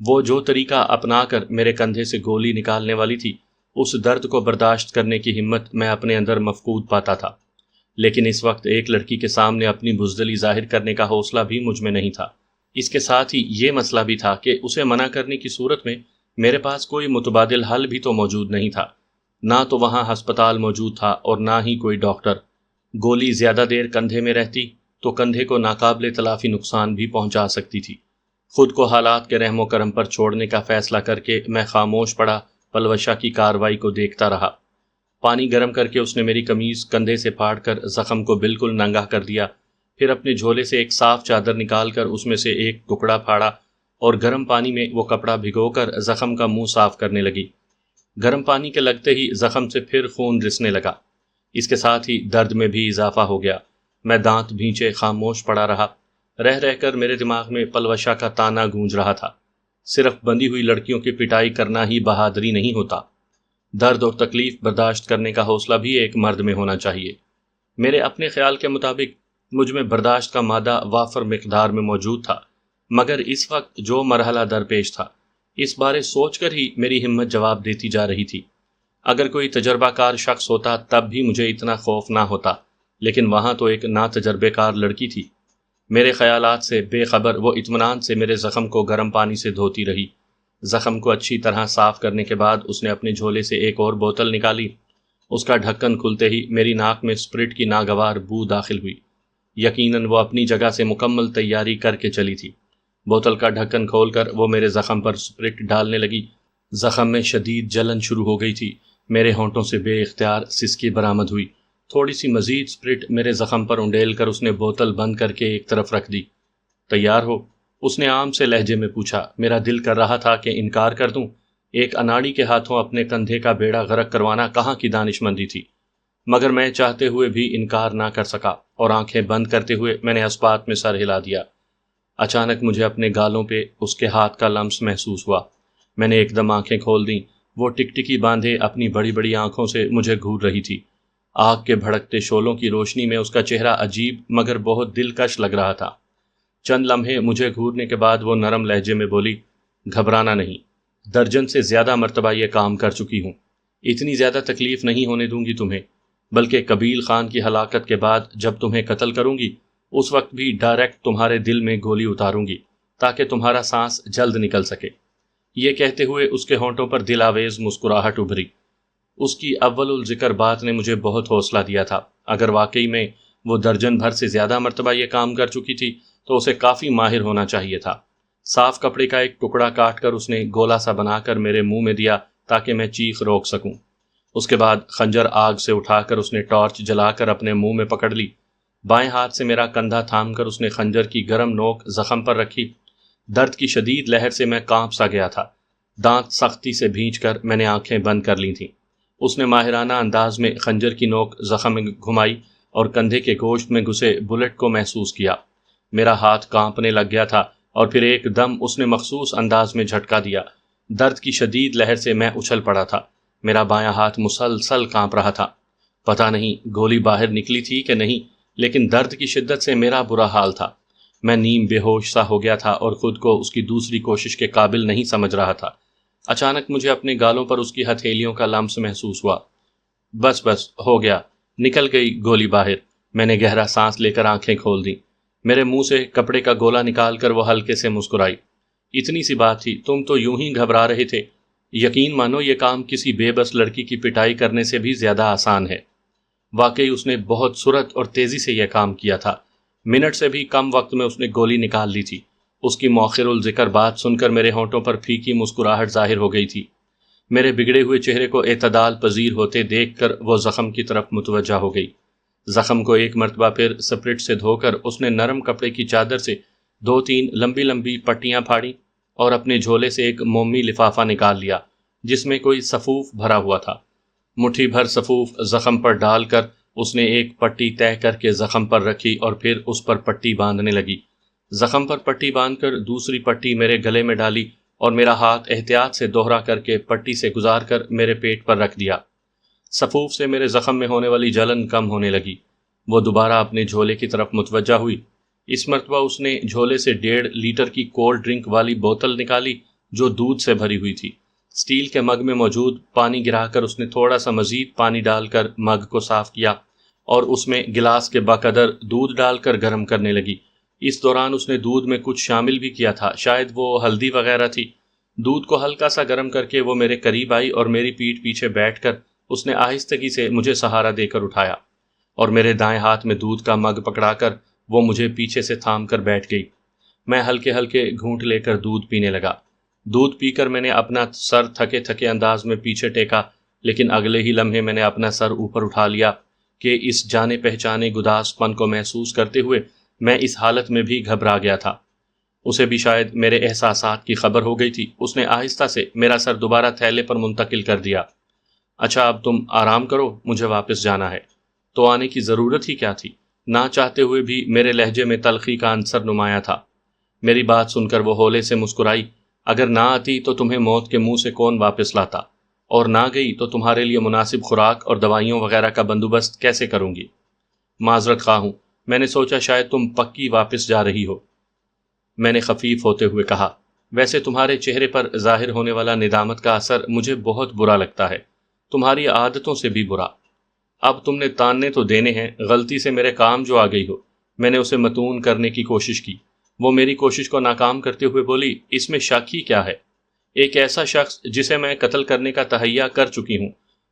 وہ جو طریقہ اپنا کر میرے کندھے سے گولی نکالنے والی تھی، اس درد کو برداشت کرنے کی ہمت میں اپنے اندر مفقود پاتا تھا، لیکن اس وقت ایک لڑکی کے سامنے اپنی بزدلی ظاہر کرنے کا حوصلہ بھی مجھ میں نہیں تھا۔ اس کے ساتھ ہی یہ مسئلہ بھی تھا کہ اسے منع کرنے کی صورت میں میرے پاس کوئی متبادل حل بھی تو موجود نہیں تھا، نہ تو وہاں ہسپتال موجود تھا اور نہ ہی کوئی ڈاکٹر۔ گولی زیادہ دیر کندھے میں رہتی تو کندھے کو ناقابل تلافی نقصان بھی پہنچا سکتی تھی۔ خود کو حالات کے رحم و کرم پر چھوڑنے کا فیصلہ کر کے میں خاموش پڑا پلوشا کی کارروائی کو دیکھتا رہا۔ پانی گرم کر کے اس نے میری قمیض کندھے سے پھاڑ کر زخم کو بالکل ننگا کر دیا، پھر اپنے جھولے سے ایک صاف چادر نکال کر اس میں سے ایک ٹکڑا پھاڑا اور گرم پانی میں وہ کپڑا بھگو کر زخم کا منہ صاف کرنے لگی۔ گرم پانی کے لگتے ہی زخم سے پھر خون رسنے لگا۔ اس کے ساتھ ہی درد میں بھی اضافہ ہو گیا۔ میں دانت بھینچے خاموش پڑا رہا۔ رہ رہ کر میرے دماغ میں پلوشا کا تانا گونج رہا تھا، صرف بندی ہوئی لڑکیوں کی پٹائی کرنا ہی بہادری نہیں ہوتا، درد اور تکلیف برداشت کرنے کا حوصلہ بھی ایک مرد میں ہونا چاہیے۔ میرے اپنے خیال کے مطابق مجھ میں برداشت کا مادہ وافر مقدار میں موجود تھا، مگر اس وقت جو مرحلہ درپیش تھا اس بارے سوچ کر ہی میری ہمت جواب دیتی جا رہی تھی۔ اگر کوئی تجربہ کار شخص ہوتا تب بھی مجھے اتنا خوف نہ ہوتا، لیکن وہاں تو ایک ناتجربے کار لڑکی تھی۔ میرے خیالات سے بے خبر وہ اطمینان سے میرے زخم کو گرم پانی سے دھوتی رہی۔ زخم کو اچھی طرح صاف کرنے کے بعد اس نے اپنے جھولے سے ایک اور بوتل نکالی۔ اس کا ڈھکن کھلتے ہی میری ناک میں اسپرٹ کی ناگوار بو داخل ہوئی۔ یقیناً وہ اپنی جگہ سے مکمل تیاری کر کے چلی تھی۔ بوتل کا ڈھکن کھول کر وہ میرے زخم پر اسپرٹ ڈالنے لگی۔ زخم میں شدید جلن شروع ہو گئی تھی۔ میرے ہونٹوں سے بے اختیار سسکی برآمد ہوئی۔ تھوڑی سی مزید اسپرٹ میرے زخم پر انڈیل کر اس نے بوتل بند کر کے ایک طرف رکھ دی۔ تیار ہو؟ اس نے عام سے لہجے میں پوچھا۔ میرا دل کر رہا تھا کہ انکار کر دوں، ایک اناڑی کے ہاتھوں اپنے کندھے کا بیڑا غرق کروانا کہاں کی دانش مندی تھی، مگر میں چاہتے ہوئے بھی انکار نہ کر سکا اور آنکھیں بند کرتے ہوئے میں نے اس بات میں سر ہلا دیا۔ اچانک مجھے اپنے گالوں پہ اس کے ہاتھ کا لمس محسوس ہوا۔ میں نے ایک دم آنکھیں کھول دیں۔ وہ ٹکٹکی باندھے اپنی بڑی بڑی آنکھوں سے مجھے گھور رہی تھی۔ آگ کے بھڑکتے شعلوں کی روشنی میں اس کا چہرہ عجیب مگر بہت دلکش لگ رہا تھا۔ چند لمحے مجھے گھورنے کے بعد وہ نرم لہجے میں بولی، گھبرانا نہیں، درجن سے زیادہ مرتبہ یہ کام کر چکی ہوں، اتنی زیادہ تکلیف نہیں ہونے دوں گی تمہیں، بلکہ قبیل خان کی ہلاکت کے بعد جب تمہیں قتل کروں گی اس وقت بھی ڈائریکٹ تمہارے دل میں گولی اتاروں گی تاکہ تمہارا سانس جلد نکل سکے۔ یہ کہتے ہوئے اس کے ہونٹوں پر دل آویز مسکراہٹ ابھری۔ اس کی اول الذکر بات نے مجھے بہت حوصلہ دیا تھا۔ اگر واقعی میں وہ درجن بھر سے زیادہ مرتبہ یہ کام کر چکی تھی تو اسے کافی ماہر ہونا چاہیے تھا۔ صاف کپڑے کا ایک ٹکڑا کاٹ کر اس نے گولا سا بنا کر میرے منہ میں دیا تاکہ میں چیخ روک سکوں۔ اس کے بعد خنجر آگ سے اٹھا کر اس نے ٹارچ جلا کر اپنے منہ میں پکڑ لی۔ بائیں ہاتھ سے میرا کندھا تھام کر اس نے خنجر کی گرم نوک زخم پر رکھی۔ درد کی شدید لہر سے میں کانپ سا گیا تھا۔ دانت سختی سے بھینچ کر میں نے آنکھیں بند کر لی تھیں۔ اس نے ماہرانہ انداز میں خنجر کی نوک زخم میں گھمائی اور کندھے کے گوشت میں گھسے بلٹ کو محسوس کیا۔ میرا ہاتھ کانپنے لگ گیا تھا اور پھر ایک دم اس نے مخصوص انداز میں جھٹکا دیا۔ درد کی شدید لہر سے میں اچھل پڑا تھا۔ میرا بایاں ہاتھ مسلسل کانپ رہا تھا۔ پتہ نہیں گولی باہر نکلی تھی کہ نہیں، لیکن درد کی شدت سے میرا برا حال تھا۔ میں نیم بے ہوش سا ہو گیا تھا اور خود کو اس کی دوسری کوشش کے قابل نہیں سمجھ رہا تھا۔ اچانک مجھے اپنے گالوں پر اس کی ہتھیلیوں کا لمس محسوس ہوا۔ بس ہو گیا، نکل گئی گولی باہر۔ میں نے گہرا سانس لے کر آنکھیں کھول دیں۔ میرے منہ سے کپڑے کا گولا نکال کر وہ ہلکے سے مسکرائی۔ اتنی سی بات تھی، تم تو یوں ہی گھبرا رہے تھے۔ یقین مانو یہ کام کسی بے بس لڑکی کی پٹائی کرنے سے بھی زیادہ آسان ہے۔ واقعی اس نے بہت سرعت اور تیزی سے یہ کام کیا تھا۔ منٹ سے بھی کم وقت میں اس نے گولی نکال لی تھی۔ اس کی مؤخر الذکر بات سن کر میرے ہونٹوں پر پھیکی مسکراہٹ ظاہر ہو گئی تھی۔ میرے بگڑے ہوئے چہرے کو اعتدال پذیر ہوتے دیکھ کر وہ زخم کی طرف متوجہ ہو گئی۔ زخم کو ایک مرتبہ پھر سپرٹ سے دھو کر اس نے نرم کپڑے کی چادر سے 2-3 لمبی لمبی پٹیاں پھاڑی اور اپنے جھولے سے ایک مومی لفافہ نکال لیا جس میں کوئی سفوف بھرا ہوا تھا۔ مٹھی بھر سفوف زخم پر ڈال کر اس نے ایک پٹی طے کر کے زخم پر رکھی اور پھر اس پر پٹی باندھنے لگی۔ زخم پر پٹی باندھ کر دوسری پٹی میرے گلے میں ڈالی اور میرا ہاتھ احتیاط سے دوہرا کر کے پٹی سے گزار کر میرے پیٹ پر رکھ دیا۔ سفوف سے میرے زخم میں ہونے والی جلن کم ہونے لگی۔ وہ دوبارہ اپنے جھولے کی طرف متوجہ ہوئی۔ اس مرتبہ اس نے جھولے سے 1.5 لیٹر کی کولڈ ڈرنک والی بوتل نکالی جو دودھ سے بھری ہوئی تھی۔ اسٹیل کے مگ میں موجود پانی گرا کر اس نے تھوڑا سا مزید پانی ڈال کر مگ کو صاف کیا اور اس میں گلاس کے بقدر دودھ ڈال کر گرم کرنے لگی۔ اس دوران اس نے دودھ میں کچھ شامل بھی کیا تھا، شاید وہ ہلدی وغیرہ تھی۔ دودھ کو ہلکا سا گرم کر کے وہ میرے قریب آئی اور میری پیٹھ پیچھے بیٹھ کر اس نے آہستگی سے مجھے سہارا دے کر اٹھایا اور میرے دائیں ہاتھ میں دودھ کا مگ پکڑا کر وہ مجھے پیچھے سے تھام کر بیٹھ گئی۔ میں ہلکے ہلکے گھونٹ لے کر دودھ پینے لگا۔ دودھ پی کر میں نے اپنا سر تھکے تھکے انداز میں پیچھے ٹیکا، لیکن اگلے ہی لمحے میں نے اپنا سر اوپر اٹھا لیا کہ اس جانے پہچانے گداس پن کو محسوس کرتے ہوئے میں اس حالت میں بھی گھبرا گیا تھا۔ اسے بھی شاید میرے احساسات کی خبر ہو گئی تھی۔ اس نے آہستہ سے میرا سر دوبارہ تھیلے پر منتقل کر دیا۔ اچھا اب تم آرام کرو، مجھے واپس جانا ہے۔ تو آنے کی ضرورت ہی کیا تھی؟ نہ چاہتے ہوئے بھی میرے لہجے میں تلخی کا عنصر نمایاں تھا۔ میری بات سن کر وہ ہولے سے مسکرائی۔ اگر نہ آتی تو تمہیں موت کے منہ سے کون واپس لاتا، اور نہ گئی تو تمہارے لیے مناسب خوراک اور دوائیوں وغیرہ کا بندوبست کیسے کروں گی؟ معذرت خواہ ہوں، میں نے سوچا شاید تم پکی واپس جا رہی ہو، میں نے خفیف ہوتے ہوئے کہا۔ ویسے تمہارے چہرے پر ظاہر ہونے والا ندامت کا اثر مجھے بہت برا لگتا ہے، تمہاری عادتوں سے بھی برا۔ اب تم نے تاننے تو دینے ہیں، غلطی سے میرے کام جو آ گئی ہو۔ میں نے اسے متون کرنے کی کوشش کی۔ وہ میری کوشش کو ناکام کرتے ہوئے بولی، اس میں شک ہی کیا ہے؟ ایک ایسا شخص جسے میں قتل کرنے کا تہیہ کر چکی ہوں،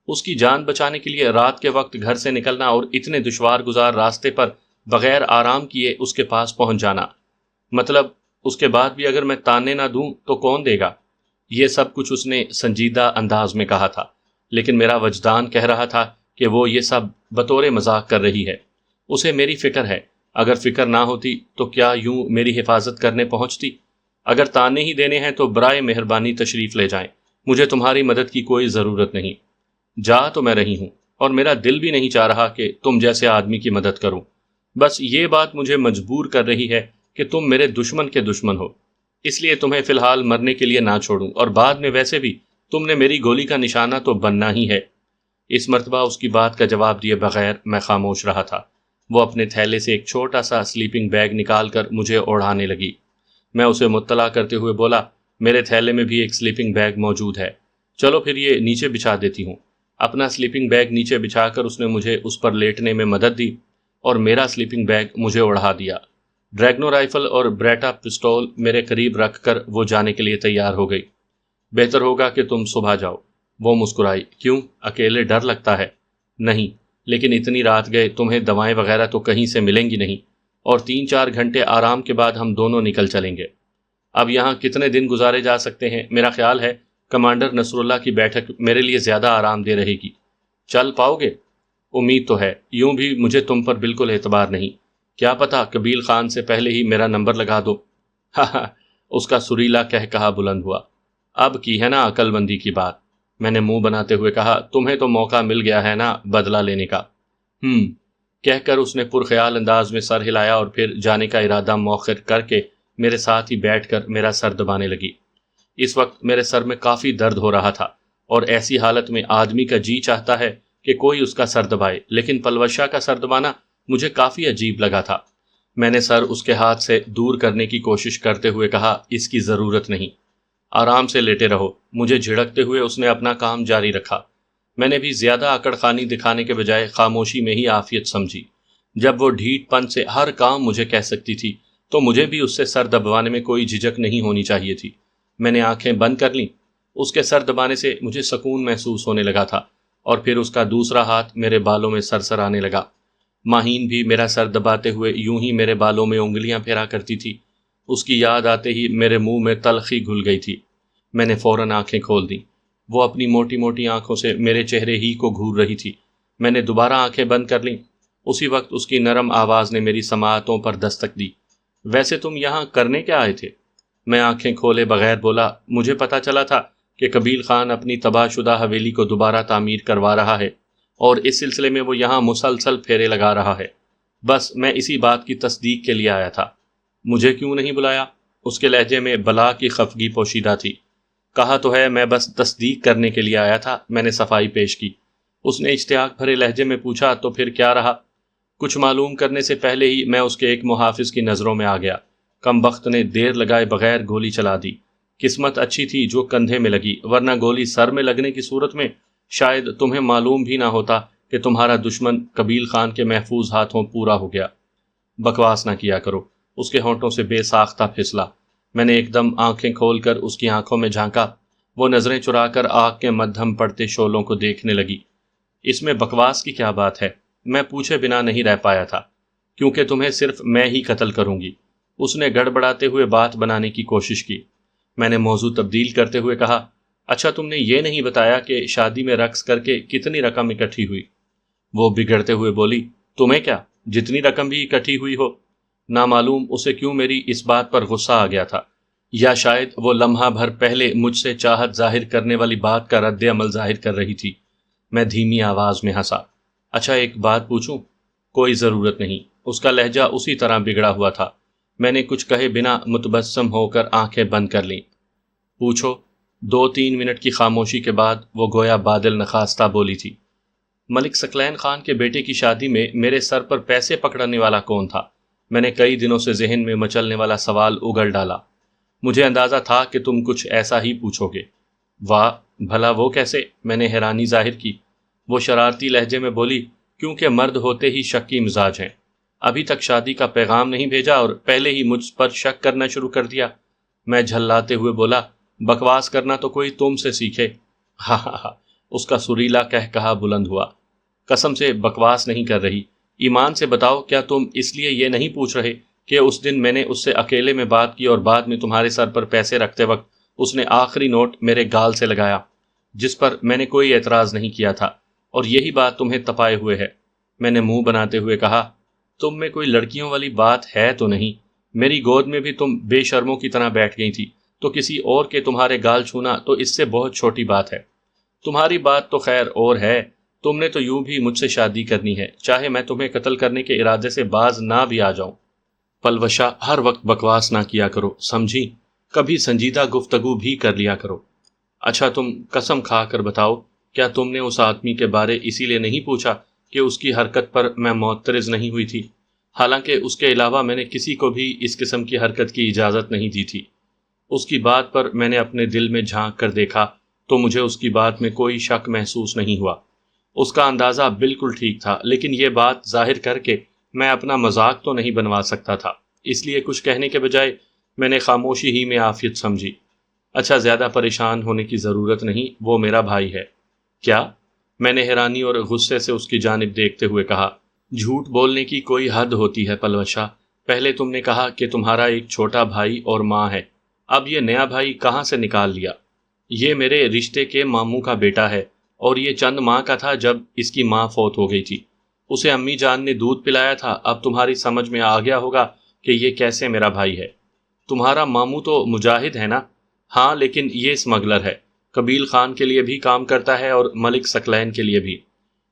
اس کی جان بچانے کے لیے رات کے وقت گھر سے نکلنا اور اتنے دشوار گزار راستے پر بغیر آرام کیے اس کے پاس پہنچ جانا، مطلب اس کے بعد بھی اگر میں تانے نہ دوں تو کون دے گا؟ یہ سب کچھ اس نے سنجیدہ انداز میں کہا تھا، لیکن میرا وجدان کہہ رہا تھا کہ وہ یہ سب بطور مذاق کر رہی ہے۔ اسے میری فکر ہے، اگر فکر نہ ہوتی تو کیا یوں میری حفاظت کرنے پہنچتی؟ اگر تانے ہی دینے ہیں تو برائے مہربانی تشریف لے جائیں، مجھے تمہاری مدد کی کوئی ضرورت نہیں۔ جا تو میں رہی ہوں، اور میرا دل بھی نہیں چاہ رہا کہ تم جیسے آدمی کی مدد کروں۔ بس یہ بات مجھے مجبور کر رہی ہے کہ تم میرے دشمن کے دشمن ہو، اس لیے تمہیں فی الحال مرنے کے لیے نہ چھوڑوں، اور بعد میں ویسے بھی تم نے میری گولی کا نشانہ تو بننا ہی ہے۔ اس مرتبہ اس کی بات کا جواب دیے بغیر میں خاموش رہا تھا۔ وہ اپنے تھیلے سے ایک چھوٹا سا سلیپنگ بیگ نکال کر مجھے اوڑھانے لگی۔ میں اسے مطلع کرتے ہوئے بولا، میرے تھیلے میں بھی ایک سلیپنگ بیگ موجود ہے، چلو پھر یہ نیچے بچھا دیتی ہوں۔ اپنا سلیپنگ بیگ نیچے بچھا کر اس نے مجھے اس پر لیٹنے میں مدد دی اور میرا سلیپنگ بیگ مجھے اوڑھا دیا۔ ڈریگنو رائفل اور بریٹا پسٹول میرے قریب رکھ کر وہ جانے کے لیے تیار ہو گئی۔ بہتر ہوگا کہ تم صبح جاؤ، وہ مسکرائی۔ کیوں، اکیلے ڈر لگتا ہے؟ نہیں، لیکن اتنی رات گئے، تمہیں دوائیں وغیرہ تو کہیں سے ملیں گی نہیں، اور 3-4 گھنٹے آرام کے بعد ہم دونوں نکل چلیں گے۔ اب یہاں کتنے دن گزارے جا سکتے ہیں؟ میرا خیال ہے کمانڈر نصر اللہ کی بیٹھک میرے لیے زیادہ آرام دہ رہے گی۔ چل پاؤ گے؟ امید تو ہے، یوں بھی مجھے تم پر بالکل اعتبار نہیں، کیا پتا قبیل خان سے پہلے ہی میرا نمبر لگا دو۔ اس کا سریلا کہا بلند ہوا۔ اب کی ہے نا عقل مندی کی بات، میں نے منہ بناتے ہوئے کہا۔ تمہیں تو موقع مل گیا ہے نا بدلہ لینے کا۔ کہہ کر اس نے پرخیال انداز میں سر ہلایا اور پھر جانے کا ارادہ مؤخر کر کے میرے ساتھ ہی بیٹھ کر میرا سر دبانے لگی۔ اس وقت میرے سر میں کافی درد ہو رہا تھا، اور ایسی حالت میں آدمی کا جی چاہتا ہے کہ کوئی اس کا سر دبائے، لیکن پلوشا کا سر دبانا مجھے کافی عجیب لگا تھا۔ میں نے سر اس کے ہاتھ سے دور کرنے کی کوشش کرتے ہوئے کہا، اس کی ضرورت نہیں، آرام سے لیٹے رہو۔ مجھے جھڑکتے ہوئے اس نے اپنا کام جاری رکھا۔ میں نے بھی زیادہ اکڑ خانی دکھانے کے بجائے خاموشی میں ہی عافیت سمجھی۔ جب وہ ڈھیٹ پن سے ہر کام مجھے کہہ سکتی تھی تو مجھے بھی اس سے سر دبوانے میں کوئی جھجک نہیں ہونی چاہیے تھی۔ میں نے آنکھیں بند کر لیں۔ اس کے سر دبانے سے مجھے سکون محسوس ہونے لگا تھا، اور پھر اس کا دوسرا ہاتھ میرے بالوں میں سرسر آنے لگا۔ ماہین بھی میرا سر دباتے ہوئے یوں ہی میرے بالوں میں انگلیاں پھیرا کرتی تھی۔ اس کی یاد آتے ہی میرے منہ میں تلخی گھل گئی تھی۔ میں نے فوراً آنکھیں کھول دیں۔ وہ اپنی موٹی موٹی آنکھوں سے میرے چہرے ہی کو گھور رہی تھی۔ میں نے دوبارہ آنکھیں بند کر لیں۔ اسی وقت اس کی نرم آواز نے میری سماعتوں پر دستک دی۔ ویسے تم یہاں کرنے کیا آئے تھے؟ میں آنکھیں کھولے بغیر بولا، مجھے پتا چلا تھا کہ قبیل خان اپنی تباہ شدہ حویلی کو دوبارہ تعمیر کروا رہا ہے، اور اس سلسلے میں وہ یہاں مسلسل پھیرے لگا رہا ہے۔ بس میں اسی بات کی تصدیق کے لیے آیا تھا۔ مجھے کیوں نہیں بلایا؟ اس کے لہجے میں بلا کی خفگی پوشیدہ تھی۔ کہا تو ہے میں بس تصدیق کرنے کے لیے آیا تھا، میں نے صفائی پیش کی۔ اس نے اشتیاق بھرے لہجے میں پوچھا، تو پھر کیا رہا؟ کچھ معلوم کرنے سے پہلے ہی میں اس کے ایک محافظ کی نظروں میں آ گیا۔ کم بخت نے دیر لگائے بغیر گولی چلا دی۔ قسمت اچھی تھی جو کندھے میں لگی، ورنہ گولی سر میں لگنے کی صورت میں شاید تمہیں معلوم بھی نہ ہوتا کہ تمہارا دشمن قبیل خان کے محفوظ ہاتھوں پورا ہو گیا۔ بکواس نہ کیا کرو، اس کے ہونٹوں سے بے ساختہ پھسلا۔ میں نے ایک دم آنکھیں کھول کر اس کی آنکھوں میں جھانکا۔ وہ نظریں چرا کر آگ کے مدھم پڑتے شعلوں کو دیکھنے لگی۔ اس میں بکواس کی کیا بات ہے؟ میں پوچھے بنا نہیں رہ پایا تھا، کیونکہ تمہیں صرف میں ہی قتل کروں گی۔ اس نے گڑبڑاتے ہوئے بات بنانے کی کوشش کی۔ میں نے موضوع تبدیل کرتے ہوئے کہا، اچھا تم نے یہ نہیں بتایا کہ شادی میں رقص کر کے کتنی رقم اکٹھی ہوئی؟ وہ بگڑتے ہوئے بولی، تمہیں کیا، جتنی رقم بھی اکٹھی ہوئی ہو۔ نامعلوم اسے کیوں میری اس بات پر غصہ آ گیا تھا، یا شاید وہ لمحہ بھر پہلے مجھ سے چاہت ظاہر کرنے والی بات کا رد عمل ظاہر کر رہی تھی۔ میں دھیمی آواز میں ہنسا۔ اچھا ایک بات پوچھوں؟ کوئی ضرورت نہیں، اس کا لہجہ اسی طرح بگڑا ہوا تھا۔ میں نے کچھ کہے بنا متبسم ہو کر آنکھیں بند کر لیں۔ پوچھو۔ 2-3 منٹ کی خاموشی کے بعد وہ گویا بادل نخواستہ بولی تھی، ملک ثقلین خان کے بیٹے کی شادی میں میرے سر پر پیسے پکڑنے والا کون تھا؟ میں نے کئی دنوں سے ذہن میں مچلنے والا سوال اگل ڈالا۔ مجھے اندازہ تھا کہ تم کچھ ایسا ہی پوچھو گے۔ واہ، بھلا وہ کیسے؟ میں نے حیرانی ظاہر کی۔ وہ شرارتی لہجے میں بولی، کیونکہ مرد ہوتے ہی شکی مزاج ہیں۔ ابھی تک شادی کا پیغام نہیں بھیجا اور پہلے ہی مجھ پر شک کرنا شروع کر دیا۔ میں جھلاتے ہوئے بولا، بکواس کرنا تو کوئی تم سے سیکھے۔ ہاں ہاں ہاں، اس کا سریلا کہا بلند ہوا۔ قسم سے بکواس نہیں کر رہی، ایمان سے بتاؤ، کیا تم اس لیے یہ نہیں پوچھ رہے کہ اس دن میں نے اس سے اکیلے میں بات کی اور بعد میں تمہارے سر پر پیسے رکھتے وقت اس نے آخری نوٹ میرے گال سے لگایا، جس پر میں نے کوئی اعتراض نہیں کیا تھا، اور یہی بات تمہیں تپائے ہوئے ہے؟ میں نے منہ بناتے ہوئے کہا، تم میں کوئی لڑکیوں والی بات ہے تو نہیں؟ میری گود میں بھی تم بے شرموں کی طرح بیٹھ گئی تھی، تو کسی اور کے تمہارے گال چھونا تو اس سے بہت چھوٹی بات ہے۔ تمہاری بات تو خیر اور ہے، تم نے تو یوں بھی مجھ سے شادی کرنی ہے، چاہے میں تمہیں قتل کرنے کے ارادے سے باز نہ بھی آ جاؤں۔ پلوشا، ہر وقت بکواس نہ کیا کرو، سمجھی؟ کبھی سنجیدہ گفتگو بھی کر لیا کرو۔ اچھا تم قسم کھا کر بتاؤ، کیا تم نے اس آدمی کے بارے اسی لیے نہیں پوچھا کہ اس کی حرکت پر میں معترض نہیں ہوئی تھی؟ حالانکہ اس کے علاوہ میں نے کسی کو بھی اس قسم کی حرکت کی اجازت نہیں دی تھی۔ اس کی بات پر میں نے اپنے دل میں جھانک کر دیکھا تو مجھے اس کی بات میں کوئی شک محسوس نہیں ہوا۔ اس کا اندازہ بالکل ٹھیک تھا، لیکن یہ بات ظاہر کر کے میں اپنا مذاق تو نہیں بنوا سکتا تھا، اس لیے کچھ کہنے کے بجائے میں نے خاموشی ہی میں عافیت سمجھی۔ اچھا زیادہ پریشان ہونے کی ضرورت نہیں، وہ میرا بھائی ہے۔ کیا؟ میں نے حیرانی اور غصے سے اس کی جانب دیکھتے ہوئے کہا، جھوٹ بولنے کی کوئی حد ہوتی ہے پلوشا۔ پہلے تم نے کہا کہ تمہارا ایک چھوٹا بھائی اور ماں ہے، اب یہ نیا بھائی کہاں سے نکال لیا؟ یہ میرے رشتے کے ماموں کا بیٹا ہے، اور یہ چند ماہ کا تھا جب اس کی ماں فوت ہو گئی تھی۔ اسے امی جان نے دودھ پلایا تھا۔ اب تمہاری سمجھ میں آ گیا ہوگا کہ یہ کیسے میرا بھائی ہے۔ تمہارا ماموں تو مجاہد ہے نا؟ ہاں، لیکن یہ اسمگلر ہے، قبیل خان کے لیے بھی کام کرتا ہے اور ملک ثقلین کے لیے بھی۔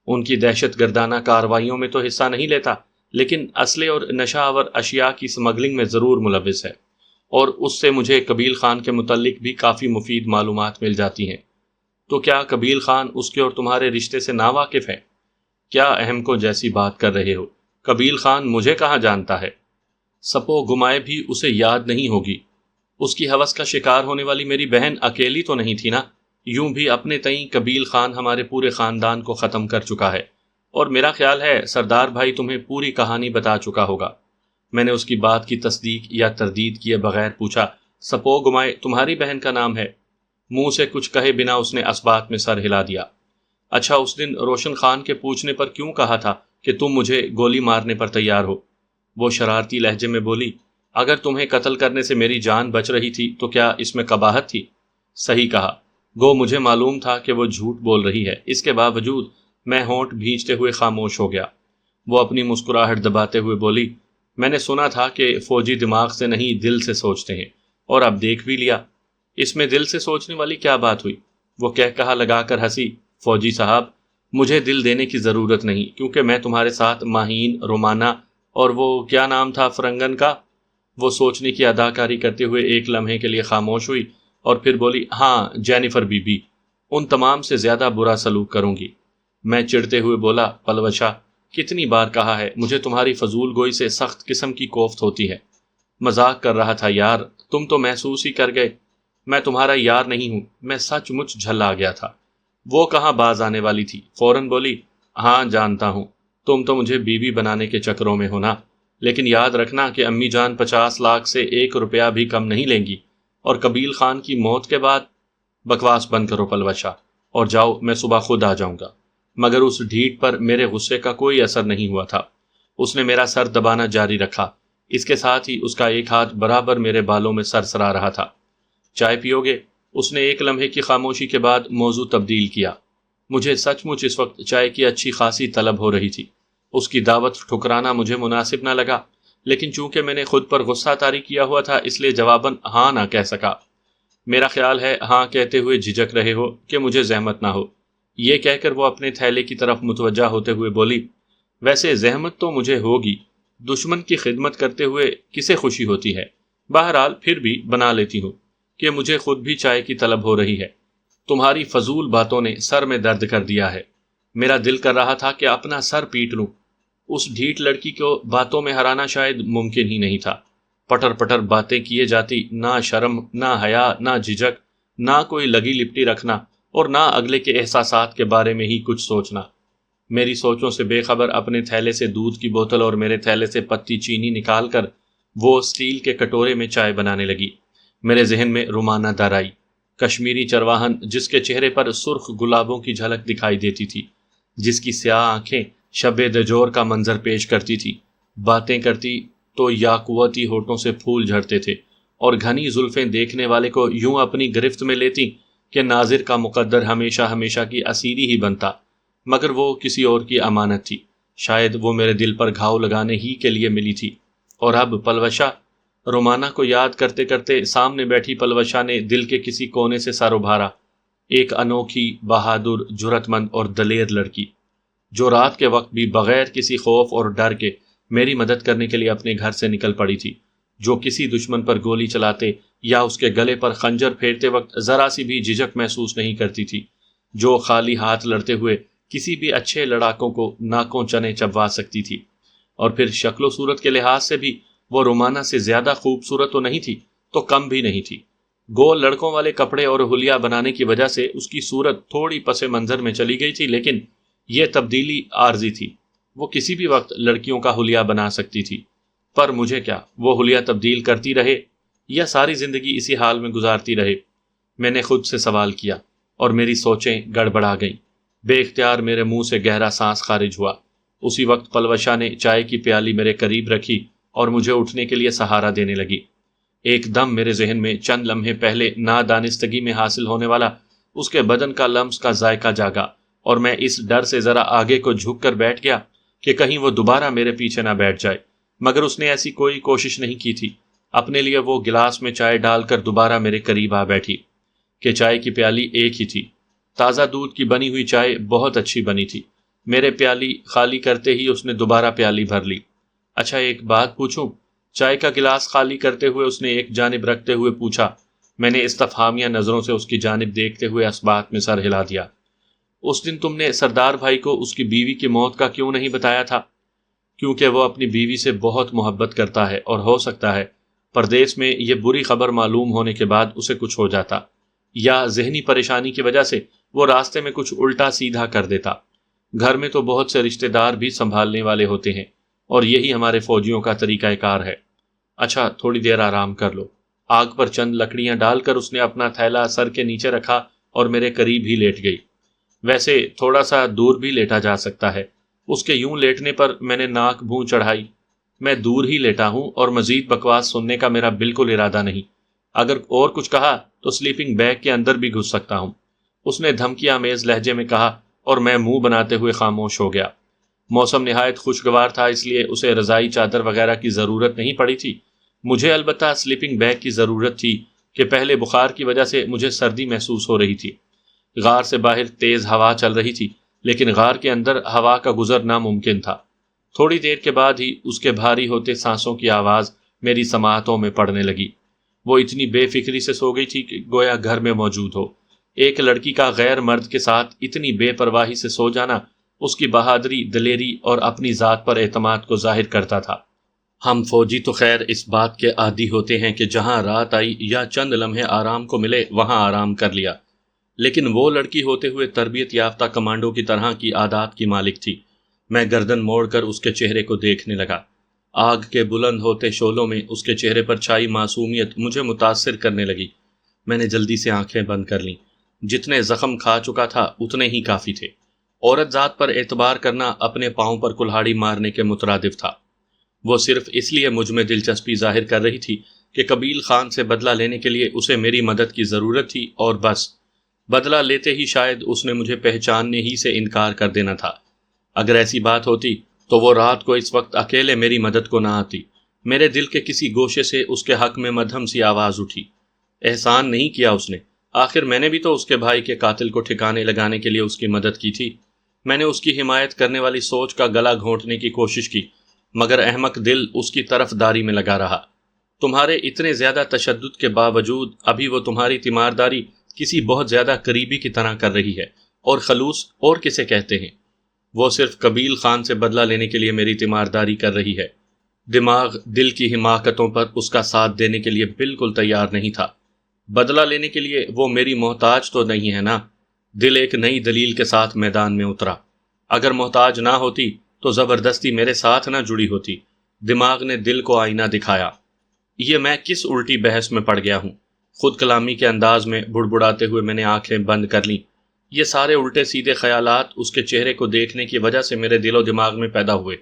ان کی دہشت گردانہ کارروائیوں میں تو حصہ نہیں لیتا، لیکن اسلحے اور نشہ آور اشیاء کی اسمگلنگ میں ضرور ملوث ہے، اور اس سے مجھے قبیل خان کے متعلق بھی کافی مفید معلومات مل جاتی ہیں۔ تو کیا قبیل خان اس کے اور تمہارے رشتے سے ناواقف ہے؟ کیا اہم کو جیسی بات کر رہے ہو؟ قبیل خان مجھے کہاں جانتا ہے؟ سپو گمائے بھی اسے یاد نہیں ہوگی۔ اس کی ہوس کا شکار ہونے والی میری بہن اکیلی تو نہیں تھی نا؟ یوں بھی اپنے تئیں قبیل خان ہمارے پورے خاندان کو ختم کر چکا ہے، اور میرا خیال ہے سردار بھائی تمہیں پوری کہانی بتا چکا ہوگا۔ میں نے اس کی بات کی تصدیق یا تردید کیے بغیر پوچھا، سپو گمائے تمہاری بہن کا نام ہے؟ منہ سے کچھ کہے بنا اس نے اسبات میں سر ہلا دیا۔ اچھا اس دن روشن خان کے پوچھنے پر کیوں کہا تھا کہ تم مجھے گولی مارنے پر تیار ہو؟ وہ شرارتی لہجے میں بولی، اگر تمہیں قتل کرنے سے میری جان بچ رہی تھی تو کیا اس میں قباحت تھی؟ صحیح کہا۔ گو مجھے معلوم تھا کہ وہ جھوٹ بول رہی ہے، اس کے باوجود میں ہونٹ بھینچتے ہوئے خاموش ہو گیا۔ وہ اپنی مسکراہٹ دباتے ہوئے بولی، میں نے سنا تھا کہ فوجی دماغ سے نہیں دل سے سوچتے ہیں، اور اب دیکھ بھی لیا۔ اس میں دل سے سوچنے والی کیا بات ہوئی؟ وہ کہا لگا کر ہنسی، فوجی صاحب مجھے دل دینے کی ضرورت نہیں، کیونکہ میں تمہارے ساتھ ماہین، رومانہ اور وہ کیا نام تھا فرنگن کا؟ وہ سوچنے کی اداکاری کرتے ہوئے ایک لمحے کے لیے خاموش ہوئی اور پھر بولی، ہاں جینیفر بی بی، ان تمام سے زیادہ برا سلوک کروں گی۔ میں چڑھتے ہوئے بولا، پلوشا کتنی بار کہا ہے، مجھے تمہاری فضول گوئی سے سخت قسم کی کوفت ہوتی ہے۔ مذاق کر رہا تھا یار، تم تو محسوس ہی کر گئے۔ میں تمہارا یار نہیں ہوں۔ میں سچ مچ جھلا گیا تھا۔ وہ کہاں باز آنے والی تھی، فوراً بولی، ہاں جانتا ہوں، تم تو مجھے بیوی بنانے کے چکروں میں ہونا، لیکن یاد رکھنا کہ امی جان 50 لاکھ سے 1 روپیہ بھی کم نہیں لیں گی، اور قبیل خان کی موت کے بعد۔ بکواس بند کرو پلوشا، اور جاؤ، میں صبح خود آ جاؤں گا۔ مگر اس ڈھیٹ پر میرے غصے کا کوئی اثر نہیں ہوا تھا۔ اس نے میرا سر دبانا جاری رکھا، اس کے ساتھ ہی اس کا ایک ہاتھ برابر میرے بالوں میں سرسرا رہا تھا۔ چائے پیو گے؟ اس نے ایک لمحے کی خاموشی کے بعد موضوع تبدیل کیا۔ مجھے سچ مچ اس وقت چائے کی اچھی خاصی طلب ہو رہی تھی۔ اس کی دعوت ٹھکرانا مجھے مناسب نہ لگا، لیکن چونکہ میں نے خود پر غصہ طاری کیا ہوا تھا، اس لیے جواباً ہاں نہ کہہ سکا۔ میرا خیال ہے ہاں کہتے ہوئے جھجک رہے ہو کہ مجھے زحمت نہ ہو۔ یہ کہہ کر وہ اپنے تھیلے کی طرف متوجہ ہوتے ہوئے بولی، ویسے زحمت تو مجھے ہوگی، دشمن کی خدمت کرتے ہوئے کسے خوشی ہوتی ہے؟ بہرحال پھر بھی بنا لیتی ہوں کہ مجھے خود بھی چائے کی طلب ہو رہی ہے۔ تمہاری فضول باتوں نے سر میں درد کر دیا ہے۔ میرا دل کر رہا تھا کہ اپنا سر پیٹ لوں۔ اس ڈھیٹ لڑکی کو باتوں میں ہرانا شاید ممکن ہی نہیں تھا۔ پٹر پٹر باتیں کیے جاتی، نہ شرم، نہ حیا، نہ جھجک، نہ کوئی لگی لپٹی رکھنا، اور نہ اگلے کے احساسات کے بارے میں ہی کچھ سوچنا۔ میری سوچوں سے بے خبر اپنے تھیلے سے دودھ کی بوتل اور میرے تھیلے سے پتی چینی نکال کر وہ اسٹیل کے کٹورے میں چائے بنانے لگی۔ میرے ذہن میں رومانہ در آئی، کشمیری چرواہن جس کے چہرے پر سرخ گلابوں کی جھلک دکھائی دیتی تھی، جس کی سیاہ آنکھیں شب دجور کا منظر پیش کرتی تھی، باتیں کرتی تو یاقوتی ہونٹوں سے پھول جھڑتے تھے، اور گھنی زلفیں دیکھنے والے کو یوں اپنی گرفت میں لیتی کہ ناظر کا مقدر ہمیشہ ہمیشہ کی اسیری ہی بنتا۔ مگر وہ کسی اور کی امانت تھی، شاید وہ میرے دل پر گھاؤ لگانے ہی کے لیے ملی تھی۔ اور اب پلوشا، رومانہ کو یاد کرتے کرتے سامنے بیٹھی پلوشا نے دل کے کسی کونے سے سر ابھارا، ایک انوکھی، بہادر، جرأت مند اور دلیر لڑکی، جو رات کے وقت بھی بغیر کسی خوف اور ڈر کے میری مدد کرنے کے لیے اپنے گھر سے نکل پڑی تھی، جو کسی دشمن پر گولی چلاتے یا اس کے گلے پر خنجر پھیرتے وقت ذرا سی بھی جھجک محسوس نہیں کرتی تھی، جو خالی ہاتھ لڑتے ہوئے کسی بھی اچھے لڑاکوں کو ناکوں چنے چبوا سکتی تھی، اور پھر شکل و صورت کے لحاظ سے بھی وہ رومانہ سے زیادہ خوبصورت تو نہیں تھی، تو کم بھی نہیں تھی۔ گول لڑکوں والے کپڑے اور حلیہ بنانے کی وجہ سے اس کی صورت تھوڑی پس منظر میں چلی گئی تھی، لیکن یہ تبدیلی عارضی تھی۔ وہ کسی بھی وقت لڑکیوں کا حلیہ بنا سکتی تھی، پر مجھے کیا، وہ حلیہ تبدیل کرتی رہے یا ساری زندگی اسی حال میں گزارتی رہے؟ میں نے خود سے سوال کیا، اور میری سوچیں گڑبڑا گئیں۔ بے اختیار میرے منہ سے گہرا سانس خارج ہوا۔ اسی وقت پلوشا نے چائے کی پیالی میرے قریب رکھی اور مجھے اٹھنے کے لیے سہارا دینے لگی۔ ایک دم میرے ذہن میں چند لمحے پہلے نادانستگی میں حاصل ہونے والا اس کے بدن کا لمس کا ذائقہ جاگا، اور میں اس ڈر سے ذرا آگے کو جھک کر بیٹھ گیا کہ کہیں وہ دوبارہ میرے پیچھے نہ بیٹھ جائے، مگر اس نے ایسی کوئی کوشش نہیں کی تھی۔ اپنے لیے وہ گلاس میں چائے ڈال کر دوبارہ میرے قریب آ بیٹھی کہ چائے کی پیالی ایک ہی تھی۔ تازہ دودھ کی بنی ہوئی چائے بہت اچھی بنی تھی۔ میرے پیالی خالی کرتے ہی اس نے دوبارہ پیالی بھر لی۔ اچھا ایک بات پوچھوں؟ چائے کا گلاس خالی کرتے ہوئے اس نے ایک جانب رکھتے ہوئے پوچھا۔ میں نے استفہامیہ نظروں سے اس کی جانب دیکھتے ہوئے اسبات میں سر ہلا دیا۔ اس دن تم نے سردار بھائی کو اس کی بیوی کی موت کا کیوں نہیں بتایا تھا؟ کیونکہ وہ اپنی بیوی سے بہت محبت کرتا ہے، اور ہو سکتا ہے پردیس میں یہ بری خبر معلوم ہونے کے بعد اسے کچھ ہو جاتا، یا ذہنی پریشانی کی وجہ سے وہ راستے میں کچھ الٹا سیدھا کر دیتا۔ گھر میں تو بہت سے رشتہ دار بھی سنبھالنے والے ہوتے ہیں، اور یہی ہمارے فوجیوں کا طریقہ کار ہے۔ اچھا تھوڑی دیر آرام کر لو۔ آگ پر چند لکڑیاں ڈال کر اس نے اپنا تھیلا سر کے نیچے رکھا اور میرے قریب ہی لیٹ گئی۔ ویسے تھوڑا سا دور بھی لیٹا جا سکتا ہے۔ اس کے یوں لیٹنے پر میں نے ناک بھون چڑھائی۔ میں دور ہی لیٹا ہوں، اور مزید بکواس سننے کا میرا بالکل ارادہ نہیں۔ اگر اور کچھ کہا تو سلیپنگ بیگ کے اندر بھی گھس سکتا ہوں، اس نے دھمکی آمیز لہجے میں کہا، اور میں منہ بناتے ہوئے خاموش ہو گیا۔ موسم نہایت خوشگوار تھا، اس لیے اسے رضائی چادر وغیرہ کی ضرورت نہیں پڑی تھی۔ مجھے البتہ سلیپنگ بیگ کی ضرورت تھی کہ پہلے بخار کی وجہ سے مجھے سردی محسوس ہو رہی تھی۔ غار سے باہر تیز ہوا چل رہی تھی، لیکن غار کے اندر ہوا کا گزر ناممکن تھا۔ تھوڑی دیر کے بعد ہی اس کے بھاری ہوتے سانسوں کی آواز میری سماعتوں میں پڑنے لگی۔ وہ اتنی بے فکری سے سو گئی تھی کہ گویا گھر میں موجود ہو۔ ایک لڑکی کا غیر مرد کے ساتھ اتنی بے پرواہی سے سو جانا اس کی بہادری، دلیری اور اپنی ذات پر اعتماد کو ظاہر کرتا تھا۔ ہم فوجی تو خیر اس بات کے عادی ہوتے ہیں کہ جہاں رات آئی یا چند لمحے آرام کو ملے وہاں آرام کر لیا، لیکن وہ لڑکی ہوتے ہوئے تربیت یافتہ کمانڈو کی طرح کی عادات کی مالک تھی۔ میں گردن موڑ کر اس کے چہرے کو دیکھنے لگا۔ آگ کے بلند ہوتے شعلوں میں اس کے چہرے پر چھائی معصومیت مجھے متاثر کرنے لگی۔ میں نے جلدی سے آنکھیں بند کر لیں۔ جتنے زخم کھا چکا تھا اتنے ہی کافی تھے۔ عورت ذات پر اعتبار کرنا اپنے پاؤں پر کلہاڑی مارنے کے مترادف تھا۔ وہ صرف اس لیے مجھ میں دلچسپی ظاہر کر رہی تھی کہ قبیل خان سے بدلہ لینے کے لیے اسے میری مدد کی ضرورت تھی، اور بس بدلہ لیتے ہی شاید اس نے مجھے پہچاننے ہی سے انکار کر دینا تھا۔ اگر ایسی بات ہوتی تو وہ رات کو اس وقت اکیلے میری مدد کو نہ آتی۔ میرے دل کے کسی گوشے سے اس کے حق میں مدھم سی آواز اٹھی۔ احسان نہیں کیا اس نے، آخر میں نے بھی تو اس کے بھائی کے قاتل کو ٹھکانے لگانے کے لیے اس کی مدد کی تھی۔ میں نے اس کی حمایت کرنے والی سوچ کا گلا گھونٹنے کی کوشش کی، مگر احمق دل اس کی طرف داری میں لگا رہا۔ تمہارے اتنے زیادہ تشدد کے باوجود ابھی وہ تمہاری تیمارداری کسی بہت زیادہ قریبی کی طرح کر رہی ہے، اور خلوص اور کسے کہتے ہیں؟ وہ صرف قبیل خان سے بدلہ لینے کے لیے میری تیمارداری کر رہی ہے۔ دماغ دل کی حماقتوں پر اس کا ساتھ دینے کے لیے بالکل تیار نہیں تھا۔ بدلہ لینے کے لیے وہ میری محتاج تو نہیں ہے نا؟ دل ایک نئی دلیل کے ساتھ میدان میں اترا۔ اگر محتاج نہ ہوتی تو زبردستی میرے ساتھ نہ جڑی ہوتی۔ دماغ نے دل کو آئینہ دکھایا۔ یہ میں کس الٹی بحث میں پڑ گیا ہوں؟ خود کلامی کے انداز میں بڑبڑاتے ہوئے میں نے آنکھیں بند کر لیں۔ یہ سارے الٹے سیدھے خیالات اس کے چہرے کو دیکھنے کی وجہ سے میرے دل و دماغ میں پیدا ہوئے۔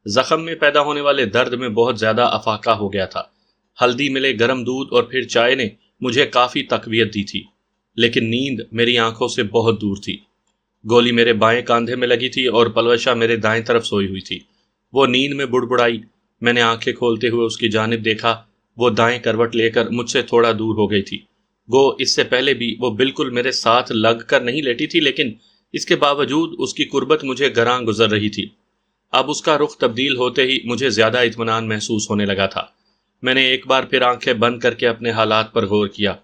زخم میں پیدا ہونے والے درد میں بہت زیادہ افاقہ ہو گیا تھا۔ ہلدی ملے گرم دودھ اور پھر چائے نے مجھے کافی تقویت دی تھی، لیکن نیند میری آنکھوں سے بہت دور تھی۔ گولی میرے بائیں کاندھے میں لگی تھی اور پلوشا میرے دائیں طرف سوئی ہوئی تھی۔ وہ نیند میں بڑبڑائی۔ میں نے آنکھیں کھولتے ہوئے اس کی جانب دیکھا۔ وہ دائیں کروٹ لے کر مجھ سے تھوڑا دور ہو گئی تھی۔ گو اس سے پہلے بھی وہ بالکل میرے ساتھ لگ کر نہیں لیٹی تھی، لیکن اس کے باوجود اس کی قربت مجھے گراں گزر رہی تھی۔ اب اس کا رخ تبدیل ہوتے ہی مجھے زیادہ اطمینان محسوس ہونے لگا تھا۔ میں نے ایک بار پھر آنکھیں بند کر کے اپنے حالات پر غور کیا۔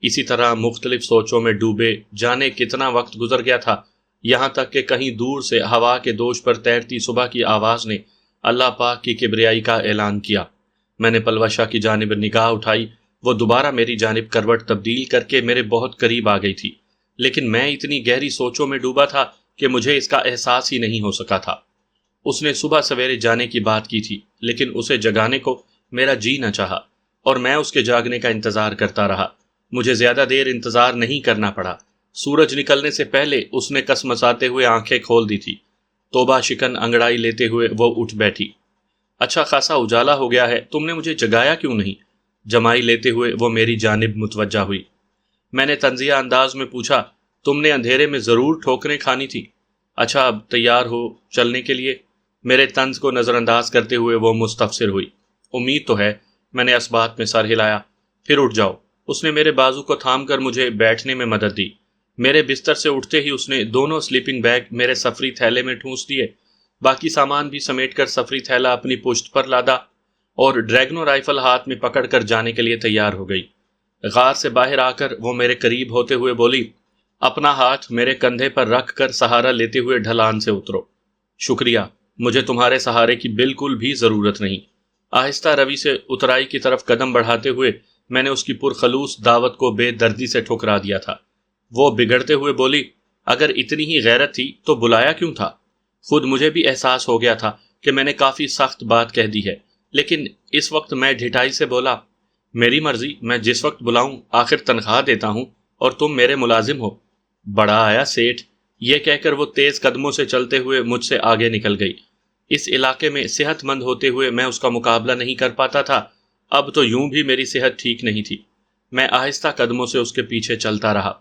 اسی طرح مختلف سوچوں میں ڈوبے جانے کتنا وقت گزر گیا تھا، یہاں تک کہ کہیں دور سے ہوا کے دوش پر تیرتی صبح کی آواز نے اللہ پاک کی کبریائی کا اعلان کیا۔ میں نے پلوشا کی جانب نگاہ اٹھائی۔ وہ دوبارہ میری جانب کروٹ تبدیل کر کے میرے بہت قریب آ گئی تھی، لیکن میں اتنی گہری سوچوں میں ڈوبا تھا کہ مجھے اس کا احساس ہی نہیں ہو سکا تھا۔ اس نے صبح سویرے جانے کی بات کی تھی، لیکن اسے جگانے کو میرا جی نہ چاہا، اور میں اس کے جاگنے کا انتظار کرتا رہا۔ مجھے زیادہ دیر انتظار نہیں کرنا پڑا۔ سورج نکلنے سے پہلے اس نے کسمساتے ہوئے آنکھیں کھول دی تھی۔ توبہ شکن انگڑائی لیتے ہوئے وہ اٹھ بیٹھی۔ اچھا خاصا اجالا ہو گیا ہے، تم نے مجھے جگایا کیوں نہیں؟ جمائی لیتے ہوئے وہ میری جانب متوجہ ہوئی۔ میں نے طنزیہ انداز میں پوچھا، تم نے اندھیرے میں ضرور ٹھوکریں کھانی تھی۔ اچھا اب تیار ہو چلنے کے لیے؟ میرے طنز کو نظر انداز کرتے ہوئے وہ مستفسر ہوئی۔ امید تو ہے، میں نے اس بات میں سر ہلایا۔ پھر اٹھ جاؤ۔ اس نے میرے بازو کو تھام کر مجھے بیٹھنے میں مدد دی۔ میرے بستر سے اٹھتے ہی اس نے دونوں سلیپنگ بیگ میرے سفری تھیلے میں ٹھونس دیے۔ باقی سامان بھی سمیٹ کر سفری تھیلا اپنی پشت پر لادا اور ڈریگنو رائفل ہاتھ میں پکڑ کر جانے کے لیے تیار ہو گئی۔ غار سے باہر آ کر وہ میرے قریب ہوتے ہوئے بولی، اپنا ہاتھ میرے کندھے پر رکھ کر سہارا لیتے ہوئے ڈھلان سے اترو۔ شکریہ، مجھے تمہارے سہارے کی بالکل بھی ضرورت نہیں۔ آہستہ روی سے اترائی کی طرف قدم بڑھاتے ہوئے میں نے اس کی پرخلوص دعوت کو بے دردی سے ٹھکرا دیا تھا۔ وہ بگڑتے ہوئے بولی، اگر اتنی ہی غیرت تھی تو بلایا کیوں تھا؟ خود مجھے بھی احساس ہو گیا تھا کہ میں نے کافی سخت بات کہہ دی ہے، لیکن اس وقت میں ڈھٹائی سے بولا، میری مرضی، میں جس وقت بلاؤں، آخر تنخواہ دیتا ہوں اور تم میرے ملازم ہو۔ بڑا آیا سیٹھ، یہ کہہ کر وہ تیز قدموں سے چلتے ہوئے مجھ سے آگے نکل گئی۔ اس علاقے میں صحت مند ہوتے ہوئے میں اس کا مقابلہ نہیں کر پاتا تھا، اب تو یوں بھی میری صحت ٹھیک نہیں تھی۔ میں آہستہ قدموں سے اس کے پیچھے چلتا رہا۔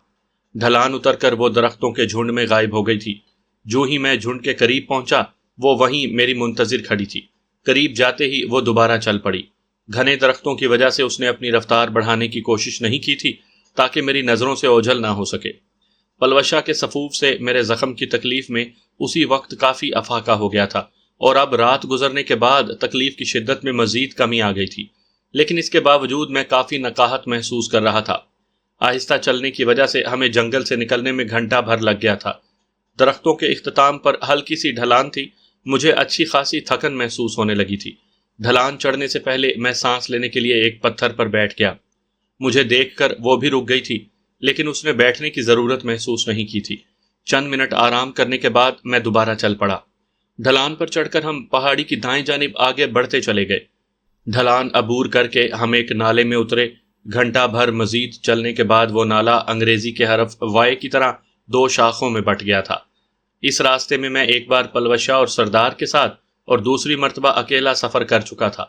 ڈھلان اتر کر وہ درختوں کے جھنڈ میں غائب ہو گئی تھی۔ جو ہی میں جھنڈ کے قریب پہنچا، وہ وہیں میری منتظر کھڑی تھی۔ قریب جاتے ہی وہ دوبارہ چل پڑی۔ گھنے درختوں کی وجہ سے اس نے اپنی رفتار بڑھانے کی کوشش نہیں کی تھی تاکہ میری نظروں سے اوجھل نہ ہو سکے۔ پلوشا کے صفوف سے میرے زخم کی تکلیف میں اسی وقت کافی افاقہ ہو گیا تھا، اور اب رات گزرنے کے بعد تکلیف کی شدت میں مزید کمی آ گئی تھی، لیکن اس کے باوجود میں کافی نقاہت محسوس کر رہا تھا۔ آہستہ چلنے کی وجہ سے ہمیں جنگل سے نکلنے میں گھنٹہ بھر لگ گیا تھا۔ درختوں کے اختتام پر ہلکی سی ڈھلان تھی، مجھے اچھی خاصی تھکن محسوس ہونے لگی تھی۔ ڈھلان چڑھنے سے پہلے میں سانس لینے کے لیے ایک پتھر پر بیٹھ گیا۔ مجھے دیکھ کر وہ بھی رک گئی تھی، لیکن اس نے بیٹھنے کی ضرورت محسوس نہیں کی تھی۔ چند منٹ آرام کرنے کے بعد میں دوبارہ چل پڑا۔ ڈھلان پر چڑھ کر ہم پہاڑی کی دائیں جانب آگے بڑھتے چلے گئے۔ ڈھلان عبور کر کے ہم ایک نالے میں اترے۔ گھنٹہ بھر مزید چلنے کے بعد وہ نالا انگریزی کے حرف وائے کی طرح دو شاخوں میں بٹ گیا تھا۔ اس راستے میں ایک بار پلوشہ اور سردار کے ساتھ اور دوسری مرتبہ اکیلا سفر کر چکا تھا۔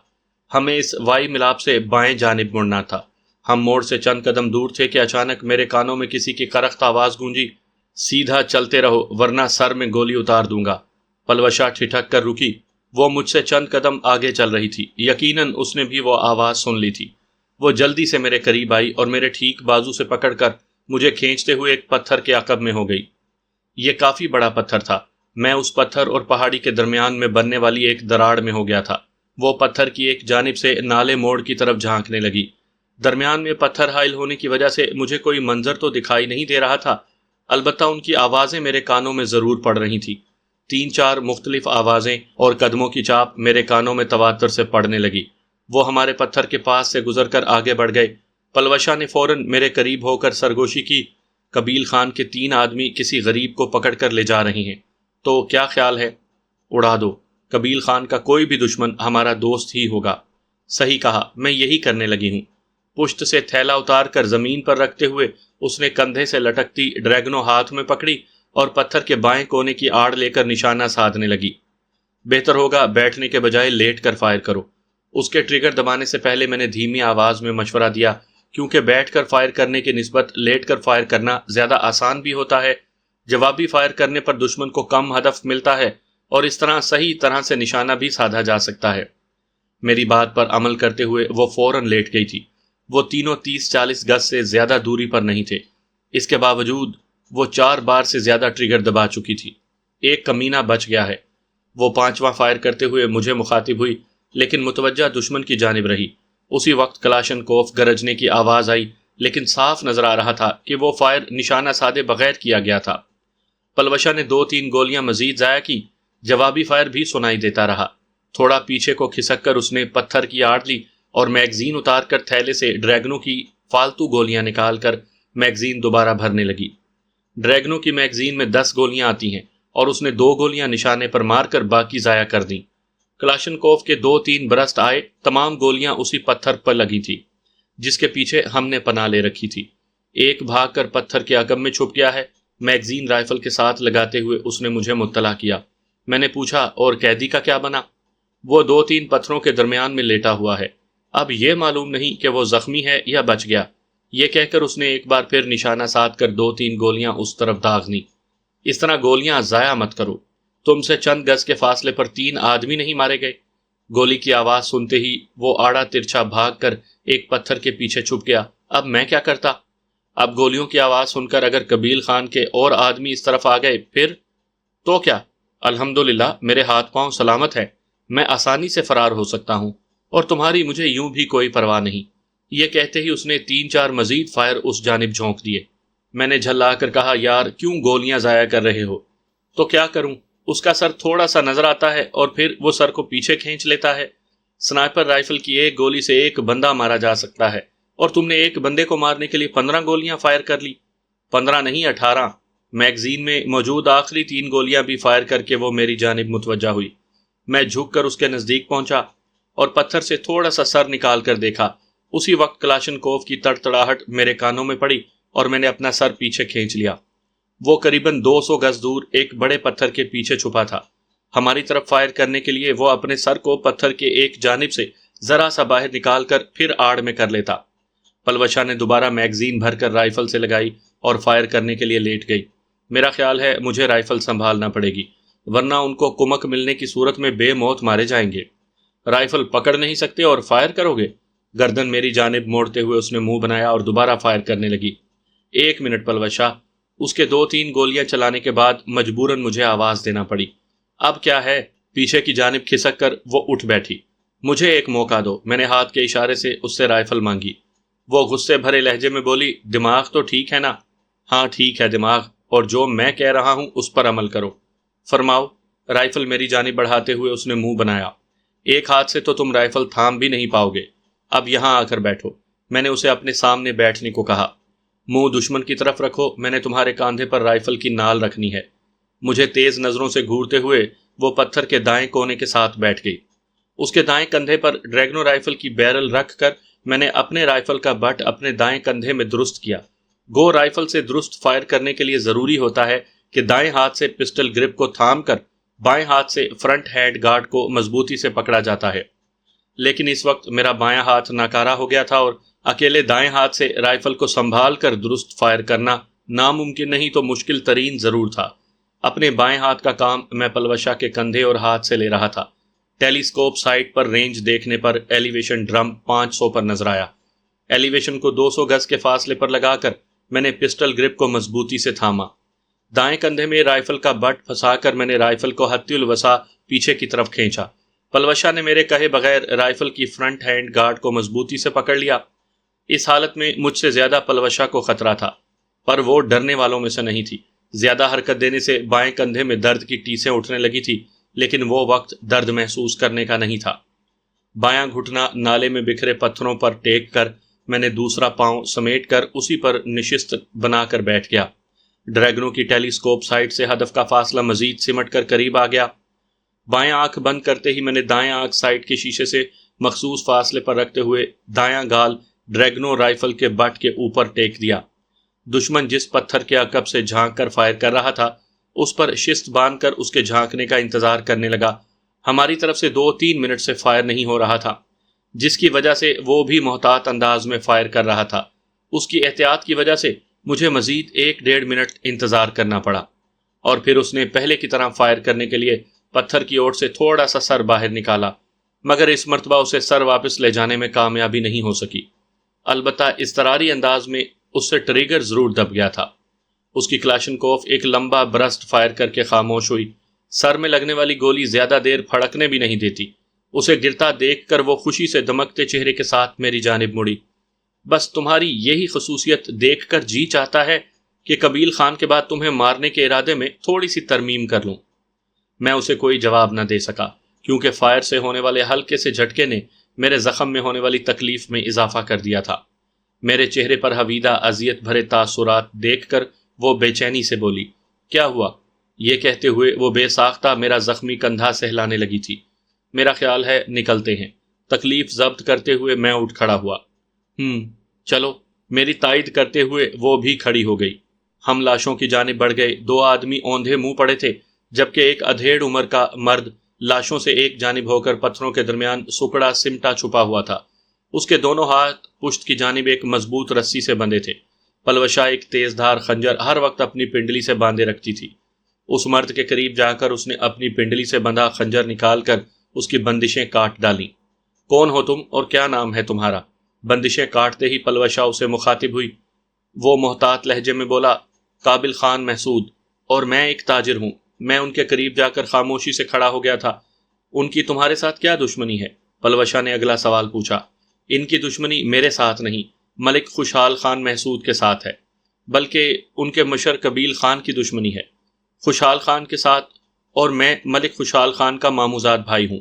ہمیں اس وائی ملاپ سے بائیں جانب مڑنا تھا۔ ہم موڑ سے چند قدم دور تھے کہ اچانک میرے کانوں میں کسی کی کرخت آواز گونجی، سیدھا چلتے رہو ورنہ سر میں گولی اتار دوں گا۔ پلوشہ ٹھٹک کر رکی۔ وہ مجھ سے چند قدم آگے چل رہی تھی۔ یقیناً اس نے بھی وہ آواز سن لی تھی۔ وہ جلدی سے میرے قریب آئی اور میرے ٹھیک بازو سے پکڑ کر مجھے کھینچتے ہوئے ایک پتھر کے عقب میں ہو گئی۔ یہ کافی بڑا پتھر تھا۔ میں اس پتھر اور پہاڑی کے درمیان میں بننے والی ایک دراڑ میں ہو گیا تھا۔ وہ پتھر کی ایک جانب سے نالے موڑ کی طرف جھانکنے لگی۔ درمیان میں پتھر حائل ہونے کی وجہ سے مجھے کوئی منظر تو دکھائی نہیں دے رہا تھا، البتہ ان کی آوازیں میرے کانوں میں ضرور پڑ رہی تھیں۔ 3-4 مختلف آوازیں اور قدموں کی چاپ میرے کانوں میں تواتر سے پڑنے لگی۔ وہ ہمارے پتھر کے پاس سے گزر کر آگے بڑھ گئے۔ پلوشہ نے فوراً میرے قریب ہو کر سرگوشی کی، قبیل خان کے 3 آدمی کسی غریب کو پکڑ کر لے جا رہے ہیں، تو کیا خیال ہے؟ اڑا دو۔ قبیل خان کا کوئی بھی دشمن ہمارا دوست ہی ہوگا۔ صحیح کہا، میں یہی کرنے لگی ہوں۔ پشت سے تھیلا اتار کر زمین پر رکھتے ہوئے اس نے کندھے سے لٹکتی ڈریگنو ہاتھ میں پکڑی اور پتھر کے بائیں کونے کی آڑ لے کر نشانہ سادھنے لگی۔ بہتر ہوگا بیٹھنے کے بجائے لیٹ کر فائر کرو۔ اس کے ٹریگر دبانے سے پہلے میں نے دھیمی آواز میں مشورہ دیا، کیونکہ بیٹھ کر فائر کرنے کی نسبت لیٹ کر فائر کرنا زیادہ آسان بھی ہوتا ہے۔ جوابی فائر کرنے پر دشمن کو کم ہدف ملتا ہے اور اس طرح صحیح طرح سے نشانہ بھی سادھا جا سکتا ہے۔ میری بات پر عمل کرتے ہوئے وہ فوراً لیٹ گئی تھی۔ وہ تینوں 30-40 گز سے زیادہ دوری پر نہیں تھے۔ اس کے باوجود وہ 4 بار سے زیادہ ٹریگر دبا چکی تھی۔ ایک کمینہ بچ گیا ہے۔ وہ 5واں فائر کرتے ہوئے مجھے مخاطب ہوئی، لیکن متوجہ دشمن کی جانب رہی۔ اسی وقت کلاشن کوف گرجنے کی آواز آئی، لیکن صاف نظر آ رہا تھا کہ وہ فائر نشانہ سادے بغیر کیا گیا تھا۔ پلوشہ نے 2-3 گولیاں مزید ضائع کی۔ جوابی فائر بھی سنائی دیتا رہا۔ تھوڑا پیچھے کو کھسک کر اس نے پتھر کی آڑ لی اور میگزین اتار کر تھیلے سے ڈریگنوں کی فالتو گولیاں نکال کر میگزین دوبارہ بھرنے لگی۔ ڈریگنوں کی میگزین میں 10 گولیاں آتی ہیں اور اس نے 2 گولیاں نشانے پر مار کر باقی ضائع کر دیں۔ کلاشنکوف کے 2-3 برسٹ آئے، تمام گولیاں اسی پتھر پر لگی تھی جس کے پیچھے ہم نے پناہ لے رکھی تھی۔ ایک بھاگ کر پتھر کے عقب میں چھپ گیا ہے۔ میگزین رائفل کے ساتھ لگاتے ہوئے اس نے مجھے مطلع کیا۔ میں نے پوچھا، اور قیدی کا کیا بنا؟ وہ 2-3 پتھروں کے درمیان میں لیٹا ہوا ہے۔ اب یہ معلوم نہیں کہ وہ زخمی ہے یا بچ گیا۔ یہ کہہ کر اس نے ایک بار پھر نشانہ سادھ کر 2-3 گولیاں اس طرف داغ دیں۔ اس طرح گولیاں ضائع مت کرو۔ تم سے چند گز کے فاصلے پر 3 آدمی نہیں مارے گئے؟ گولی کی آواز سنتے ہی وہ آڑا ترچھا بھاگ کر ایک پتھر کے پیچھے چھپ گیا۔ اب میں کیا کرتا؟ اب گولیوں کی آواز سن کر اگر قبیل خان کے اور آدمی اس طرف آ گئے پھر تو کیا؟ الحمدللہ میرے ہاتھ پاؤں سلامت ہے، میں آسانی سے فرار ہو سکتا ہوں، اور تمہاری مجھے یوں بھی کوئی پرواہ نہیں۔ یہ کہتے ہی اس نے 3-4 مزید فائر اس جانب جھونک دیے۔ میں نے جھلا کر کہا، یار کیوں گولیاں ضائع کر رہے ہو؟ تو کیا کروں؟ اس کا سر تھوڑا سا نظر آتا ہے اور پھر وہ سر کو پیچھے کھینچ لیتا ہے۔ سنائپر رائفل کی ایک گولی سے ایک بندہ مارا جا سکتا ہے، اور تم نے ایک بندے کو مارنے کے لیے 15 گولیاں فائر کر لی۔ 15 نہیں 18۔ میگزین میں موجود آخری 3 گولیاں بھی فائر کر کے وہ میری جانب متوجہ ہوئی۔ میں جھک کر اس کے نزدیک پہنچا اور پتھر سے تھوڑا سا سر نکال کر دیکھا۔ اسی وقت کلاشنکوف کی تڑتڑاہٹ میرے کانوں میں پڑی اور میں نے اپنا سر پیچھے کھینچ لیا۔ وہ قریباً 200 گز دور ایک بڑے پتھر کے پیچھے چھپا تھا۔ ہماری طرف فائر کرنے کے لیے وہ اپنے سر کو پتھر کے ایک جانب سے ذرا سا باہر نکال کر پھر آڑ میں کر لیتا۔ پلوشہ نے دوبارہ میگزین بھر کر رائفل سے لگائی اور فائر کرنے کے لیے لیٹ گئی۔ میرا خیال ہے مجھے رائفل سنبھالنا پڑے گی، ورنہ ان کو کمک ملنے کی صورت میں بے موت مارے جائیں گے۔ رائفل پکڑ نہیں سکتے اور فائر کرو گے؟ گردن میری جانب موڑتے ہوئے اس نے منہ بنایا اور دوبارہ فائر کرنے لگی۔ 1 منٹ پلوشہ۔ اس کے 2-3 گولیاں چلانے کے بعد مجبوراً مجھے آواز دینا پڑی۔ اب کیا ہے؟ پیچھے کی جانب کھسک کر وہ اٹھ بیٹھی۔ مجھے ایک موقع دو، میں نے ہاتھ کے اشارے سے اس سے رائفل مانگی۔ وہ غصے بھرے لہجے میں بولی، دماغ تو ٹھیک ہے نا؟ ہاں ٹھیک ہے دماغ، اور جو میں کہہ رہا ہوں اس پر عمل کرو۔ فرماؤ۔ رائفل میری جانب بڑھاتے ہوئے اس نے منہ بنایا۔ ایک ہاتھ سے تو تم رائفل تھام بھی نہیں پاؤ گے، اب یہاں آ کر بیٹھو۔ میں نے اسے اپنے سامنے بیٹھنے کو کہا۔ منہ دشمن کی طرف رکھو، میں نے تمہارے کاندھے پر رائفل کی نال رکھنی ہے۔ مجھے تیز نظروں سے گھورتے ہوئے وہ پتھر کے دائیں کونے کے ساتھ بیٹھ گئی۔ اس کے دائیں کندھے پر ڈریگنو رائفل کی بیرل رکھ کر میں نے اپنے رائفل کا بٹ اپنے دائیں کندھے میں درست کیا۔ گو رائفل سے درست فائر کرنے کے لیے ضروری ہوتا ہے کہ دائیں ہاتھ سے پسٹل گرپ کو تھام کر بائیں ہاتھ سے فرنٹ ہینڈ گارڈ کو مضبوطی سے پکڑا جاتا ہے، لیکن اس وقت میرا بایاں ہاتھ ناکارہ ہو گیا تھا اور اکیلے دائیں ہاتھ سے رائفل کو سنبھال کر درست فائر کرنا ناممکن نہیں تو مشکل ترین ضرور تھا۔ اپنے بائیں ہاتھ کا کام میں پلوشا کے کندھے اور ہاتھ سے لے رہا تھا۔ ٹیلیسکوپ سائٹ پر رینج دیکھنے پر ایلیویشن ڈرم 500 پر نظر آیا۔ ایلیویشن کو 200 گز کے فاصلے پر لگا کر میں نے پسٹل گرپ کو مضبوطی سے تھاما۔ دائیں کندھے میں رائفل کا بٹ پھنسا کر میں نے رائفل کو حتی الوسع پیچھے کی طرف کھینچا۔ پلوشا نے میرے کہے بغیر رائفل کی فرنٹ ہینڈ گارڈ کو مضبوطی سے پکڑ لیا۔ اس حالت میں مجھ سے زیادہ پلوشا کو خطرہ تھا، پر وہ ڈرنے والوں میں سے نہیں تھی۔ زیادہ حرکت دینے سے بائیں کندھے میں درد کی ٹیسیں اٹھنے لگی تھی، لیکن وہ وقت درد محسوس کرنے کا نہیں تھا۔ بایاں گھٹنا نالے میں بکھرے پتھروں پر ٹیک کر میں نے دوسرا پاؤں سمیٹ کر اسی پر نشست بنا کر بیٹھ گیا۔ ڈریگنو کی ٹیلیسکوپ سائٹ سے ہدف کا فاصلہ مزید سمٹ کر قریب آ گیا۔ بائیں آنکھ بند کرتے ہی میں نے دائیں آنکھ سائٹ کے شیشے سے مخصوص فاصلے پر رکھتے ہوئے دایاں گال ڈریگنو رائفل کے بٹ کے اوپر ٹیک دیا۔ دشمن جس پتھر کے عقب سے جھانک کر فائر کر رہا تھا اس پر شست باندھ کر اس کے جھانکنے کا انتظار کرنے لگا۔ ہماری طرف سے 2-3 منٹ سے فائر نہیں ہو رہا تھا، جس کی وجہ سے وہ بھی محتاط انداز میں فائر کر رہا تھا۔ اس کی احتیاط کی وجہ سے مجھے مزید 1-1.5 منٹ انتظار کرنا پڑا، اور پھر اس نے پہلے کی طرح فائر کرنے کے لیے پتھر کی اوٹ سے تھوڑا سا سر باہر نکالا، مگر اس مرتبہ اسے سر واپس لے جانے میں کامیابی نہیں ہو سکی۔ البتہ اضطراری انداز میں اس سے ٹریگر ضرور دب گیا تھا۔ اس کی کلاشنکوف ایک لمبا برسٹ فائر کر کے خاموش ہوئی۔ سر میں لگنے والی گولی زیادہ دیر پھڑکنے بھی نہیں دیتی۔ اسے گرتا دیکھ کر وہ خوشی سے دمکتے چہرے کے ساتھ میری جانب مڑی۔ بس تمہاری یہی خصوصیت دیکھ کر جی چاہتا ہے کہ قبیل خان کے بعد تمہیں مارنے کے ارادے میں تھوڑی سی ترمیم کر لوں۔ میں اسے کوئی جواب نہ دے سکا، کیونکہ فائر سے ہونے والے ہلکے سے جھٹکے نے میرے زخم میں ہونے والی تکلیف میں اضافہ کر دیا تھا۔ میرے چہرے پر حویدہ اذیت بھرے تاثرات دیکھ کر وہ بے چینی سے بولی، کیا ہوا؟ یہ کہتے ہوئے وہ بے ساختہ میرا زخمی کندھا سہلانے لگی تھی۔ میرا خیال ہے نکلتے ہیں۔ تکلیف ضبط کرتے ہوئے میں اٹھ کھڑا ہوا۔ چلو، میری تائید کرتے ہوئے وہ بھی کھڑی ہو گئی۔ ہم لاشوں کی جانب بڑھ گئے۔ 2 آدمی اوندھے منہ پڑے تھے، جبکہ ایک ادھیڑ عمر کا مرد لاشوں سے ایک جانب ہو کر پتھروں کے درمیان سکڑا سمٹا چھپا ہوا تھا۔ اس کے دونوں ہاتھ پشت کی جانب ایک مضبوط رسی سے بندھے تھے۔ پلوشا ایک تیز دھار خنجر ہر وقت اپنی پنڈلی سے باندھے رکھتی تھی۔ اس مرد کے قریب جا کر اس نے اپنی پنڈلی سے بندھا خنجر نکال کر اس کی بندشیں کاٹ ڈالیں۔ کون ہو تم اور کیا نام ہے تمہارا؟ بندشیں کاٹتے ہی پلوشا اسے مخاطب ہوئی۔ وہ محتاط لہجے میں بولا، قابل خان محسود، اور میں ایک تاجر ہوں۔ میں ان کے قریب جا کر خاموشی سے کھڑا ہو گیا تھا۔ ان کی تمہارے ساتھ کیا دشمنی ہے؟ پلوشا نے اگلا سوال پوچھا۔ ان کی دشمنی میرے ساتھ نہیں، ملک خوشحال خان محسود کے ساتھ ہے، بلکہ ان کے مشر قبیل خان کی دشمنی ہے، خوشحال خان کے ساتھ، اور میں ملک خوشحال خان کا ماموزاد بھائی ہوں۔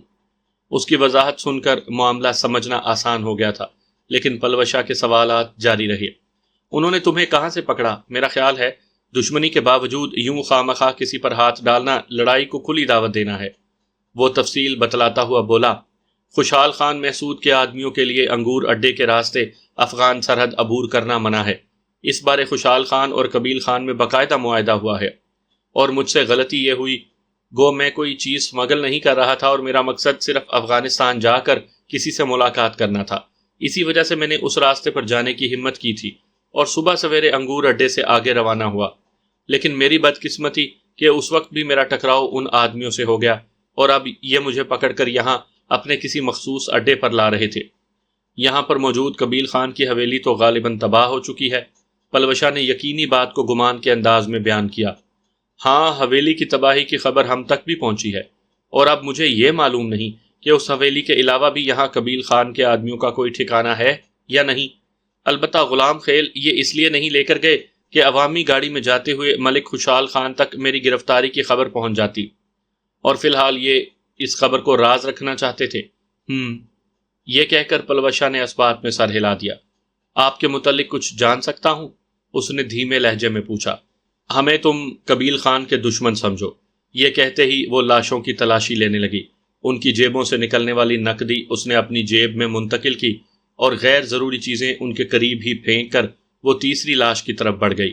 اس کی وضاحت سن کر معاملہ سمجھنا آسان ہو گیا تھا، لیکن پلوشا کے سوالات جاری رہے۔ انہوں نے تمہیں کہاں سے پکڑا؟ میرا خیال ہے دشمنی کے باوجود یوں خواہ کسی پر ہاتھ ڈالنا لڑائی کو کھلی دعوت دینا ہے۔ وہ تفصیل بتلاتا ہوا بولا، خوشحال خان محسود کے آدمیوں کے لیے انگور اڈے کے راستے افغان سرحد عبور کرنا منع ہے۔ اس بارے خوشحال خان اور قبیل خان میں باقاعدہ معاہدہ ہوا ہے، اور مجھ سے غلطی یہ ہوئی، گو میں کوئی چیز اسمگل نہیں کر رہا تھا اور میرا مقصد صرف افغانستان جا کر کسی سے ملاقات کرنا تھا۔ اسی وجہ سے میں نے اس راستے پر جانے کی ہمت کی تھی اور صبح سویرے انگور اڈے سے آگے روانہ ہوا۔ لیکن میری بدقسمتی کہ اس وقت بھی میرا ٹکراؤ ان آدمیوں سے ہو گیا، اور اب یہ مجھے پکڑ کر یہاں اپنے کسی مخصوص اڈے پر لا رہے تھے۔ یہاں پر موجود قبیل خان کی حویلی تو غالباً تباہ ہو چکی ہے۔ پلوشا نے یقینی بات کو گمان کے انداز میں بیان کیا۔ ہاں، حویلی کی تباہی کی خبر ہم تک بھی پہنچی ہے، اور اب مجھے یہ معلوم نہیں کہ اس حویلی کے علاوہ بھی یہاں قبیل خان کے آدمیوں کا کوئی ٹھکانہ ہے یا نہیں۔ البتہ غلام خیل یہ اس لیے نہیں لے کر گئے کہ عوامی گاڑی میں جاتے ہوئے ملک خوشحال خان تک میری گرفتاری کی خبر پہنچ جاتی، اور فی الحال یہ اس خبر کو راز رکھنا چاہتے تھے۔ یہ کہہ کر پلوشا نے اس بات میں سر ہلا دیا۔ آپ کے متعلق کچھ جان سکتا ہوں؟ اس نے دھیمے لہجے میں پوچھا۔ ہمیں تم قبیل خان کے دشمن سمجھو۔ یہ کہتے ہی وہ لاشوں کی تلاشی لینے لگی۔ ان کی جیبوں سے نکلنے والی نقدی اس نے اپنی جیب میں منتقل کی اور غیر ضروری چیزیں ان کے قریب ہی پھینک کر وہ تیسری لاش کی طرف بڑھ گئی۔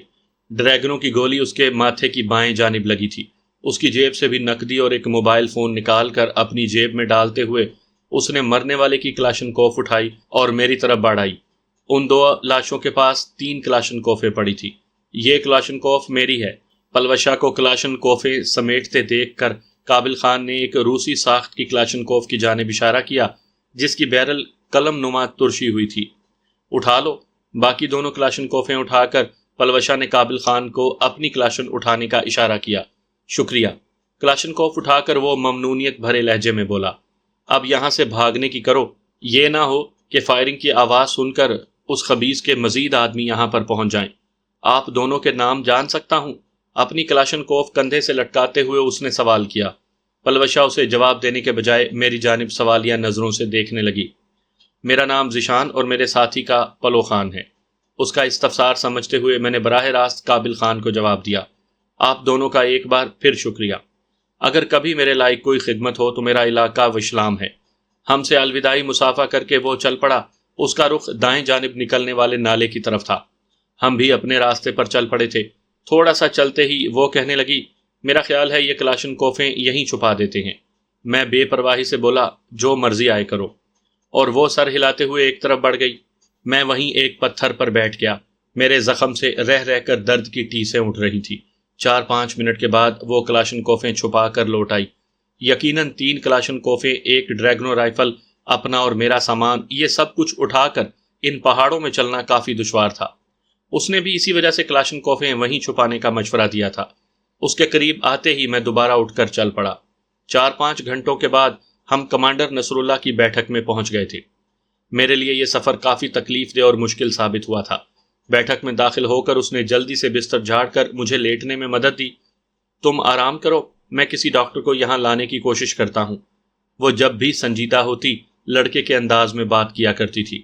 ڈریگنوں کی گولی اس کے ماتھے کی بائیں جانب لگی تھی۔ اس کی جیب سے بھی نقدی اور ایک موبائل فون نکال کر اپنی جیب میں ڈالتے ہوئے اس نے مرنے والے کی کلاشنکوف اٹھائی اور میری طرف بڑھائی۔ ان دو لاشوں کے پاس 3 کلاشنکوفیں پڑی تھی۔ یہ کلاشنکوف میری ہے۔ پلوشا کو کلاشنکوفیں سمیٹتے دیکھ کر قابل خان نے ایک روسی ساخت کی کلاشنکوف کی جانب اشارہ کیا جس کی بیرل قلم نما ترشی ہوئی تھی۔ اٹھا لو۔ باقی دونوں کلاشنکوفیں اٹھا کر پلوشا نے قابل خان کو اپنی کلاشن اٹھانے کا اشارہ کیا۔ شکریہ۔ کلاشنکوف اٹھا کر وہ ممنونیت بھرے لہجے میں بولا، اب یہاں سے بھاگنے کی کرو، یہ نہ ہو کہ فائرنگ کی آواز سن کر اس خبیث کے مزید آدمی یہاں پر پہنچ جائیں۔ آپ دونوں کے نام جان سکتا ہوں؟ اپنی کلاشنکوف کندھے سے لٹکاتے ہوئے اس نے سوال کیا۔ پلوشا اسے جواب دینے کے بجائے میری جانب سوالیہ نظروں سے دیکھنے لگی۔ میرا نام ذیشان اور میرے ساتھی کا پلو خان ہے۔ اس کا استفسار سمجھتے ہوئے میں نے براہ راست قابل خان کو جواب دیا۔ آپ دونوں کا ایک بار پھر شکریہ۔ اگر کبھی میرے لائق کوئی خدمت ہو تو میرا علاقہ وشلام ہے۔ ہم سے الوداعی مصافحہ کر کے وہ چل پڑا۔ اس کا رخ دائیں جانب نکلنے والے نالے کی طرف تھا۔ ہم بھی اپنے راستے پر چل پڑے تھے۔ تھوڑا سا چلتے ہی وہ کہنے لگی، میرا خیال ہے یہ کلاشنکوفیں یہیں چھپا دیتے ہیں۔ میں بے پرواہی سے بولا، جو مرضی آئے کرو، اور وہ سر ہلاتے ہوئے ایک طرف بڑھ گئی۔ میں وہیں ایک پتھر پر بیٹھ گیا۔ میرے زخم سے رہ رہ کر درد کی ٹیسیں اٹھ رہی تھی۔ 4-5 منٹ کے بعد وہ کلاشنکوفیں چھپا کر لوٹ آئی۔ یقیناً 3 کلاشنکوفیں، ایک ڈریگنو رائفل، اپنا اور میرا سامان، یہ سب کچھ اٹھا کر ان پہاڑوں میں چلنا کافی دشوار تھا۔ اس نے بھی اسی وجہ سے کلاشنکوفیں وہیں چھپانے کا مشورہ دیا تھا۔ اس کے قریب آتے ہی میں دوبارہ اٹھ کر چل پڑا۔ 4-5 گھنٹوں کے بعد ہم کمانڈر نصر اللہ کی بیٹھک میں پہنچ گئے تھے۔ میرے لیے یہ سفر کافی تکلیف دہ اور مشکل ثابت ہوا تھا۔ بیٹھک میں داخل ہو کر اس نے جلدی سے بستر جھاڑ کر مجھے لیٹنے میں مدد دی۔ تم آرام کرو، میں کسی ڈاکٹر کو یہاں لانے کی کوشش کرتا ہوں۔ وہ جب بھی سنجیدہ ہوتی لڑکے کے انداز میں بات کیا کرتی تھی۔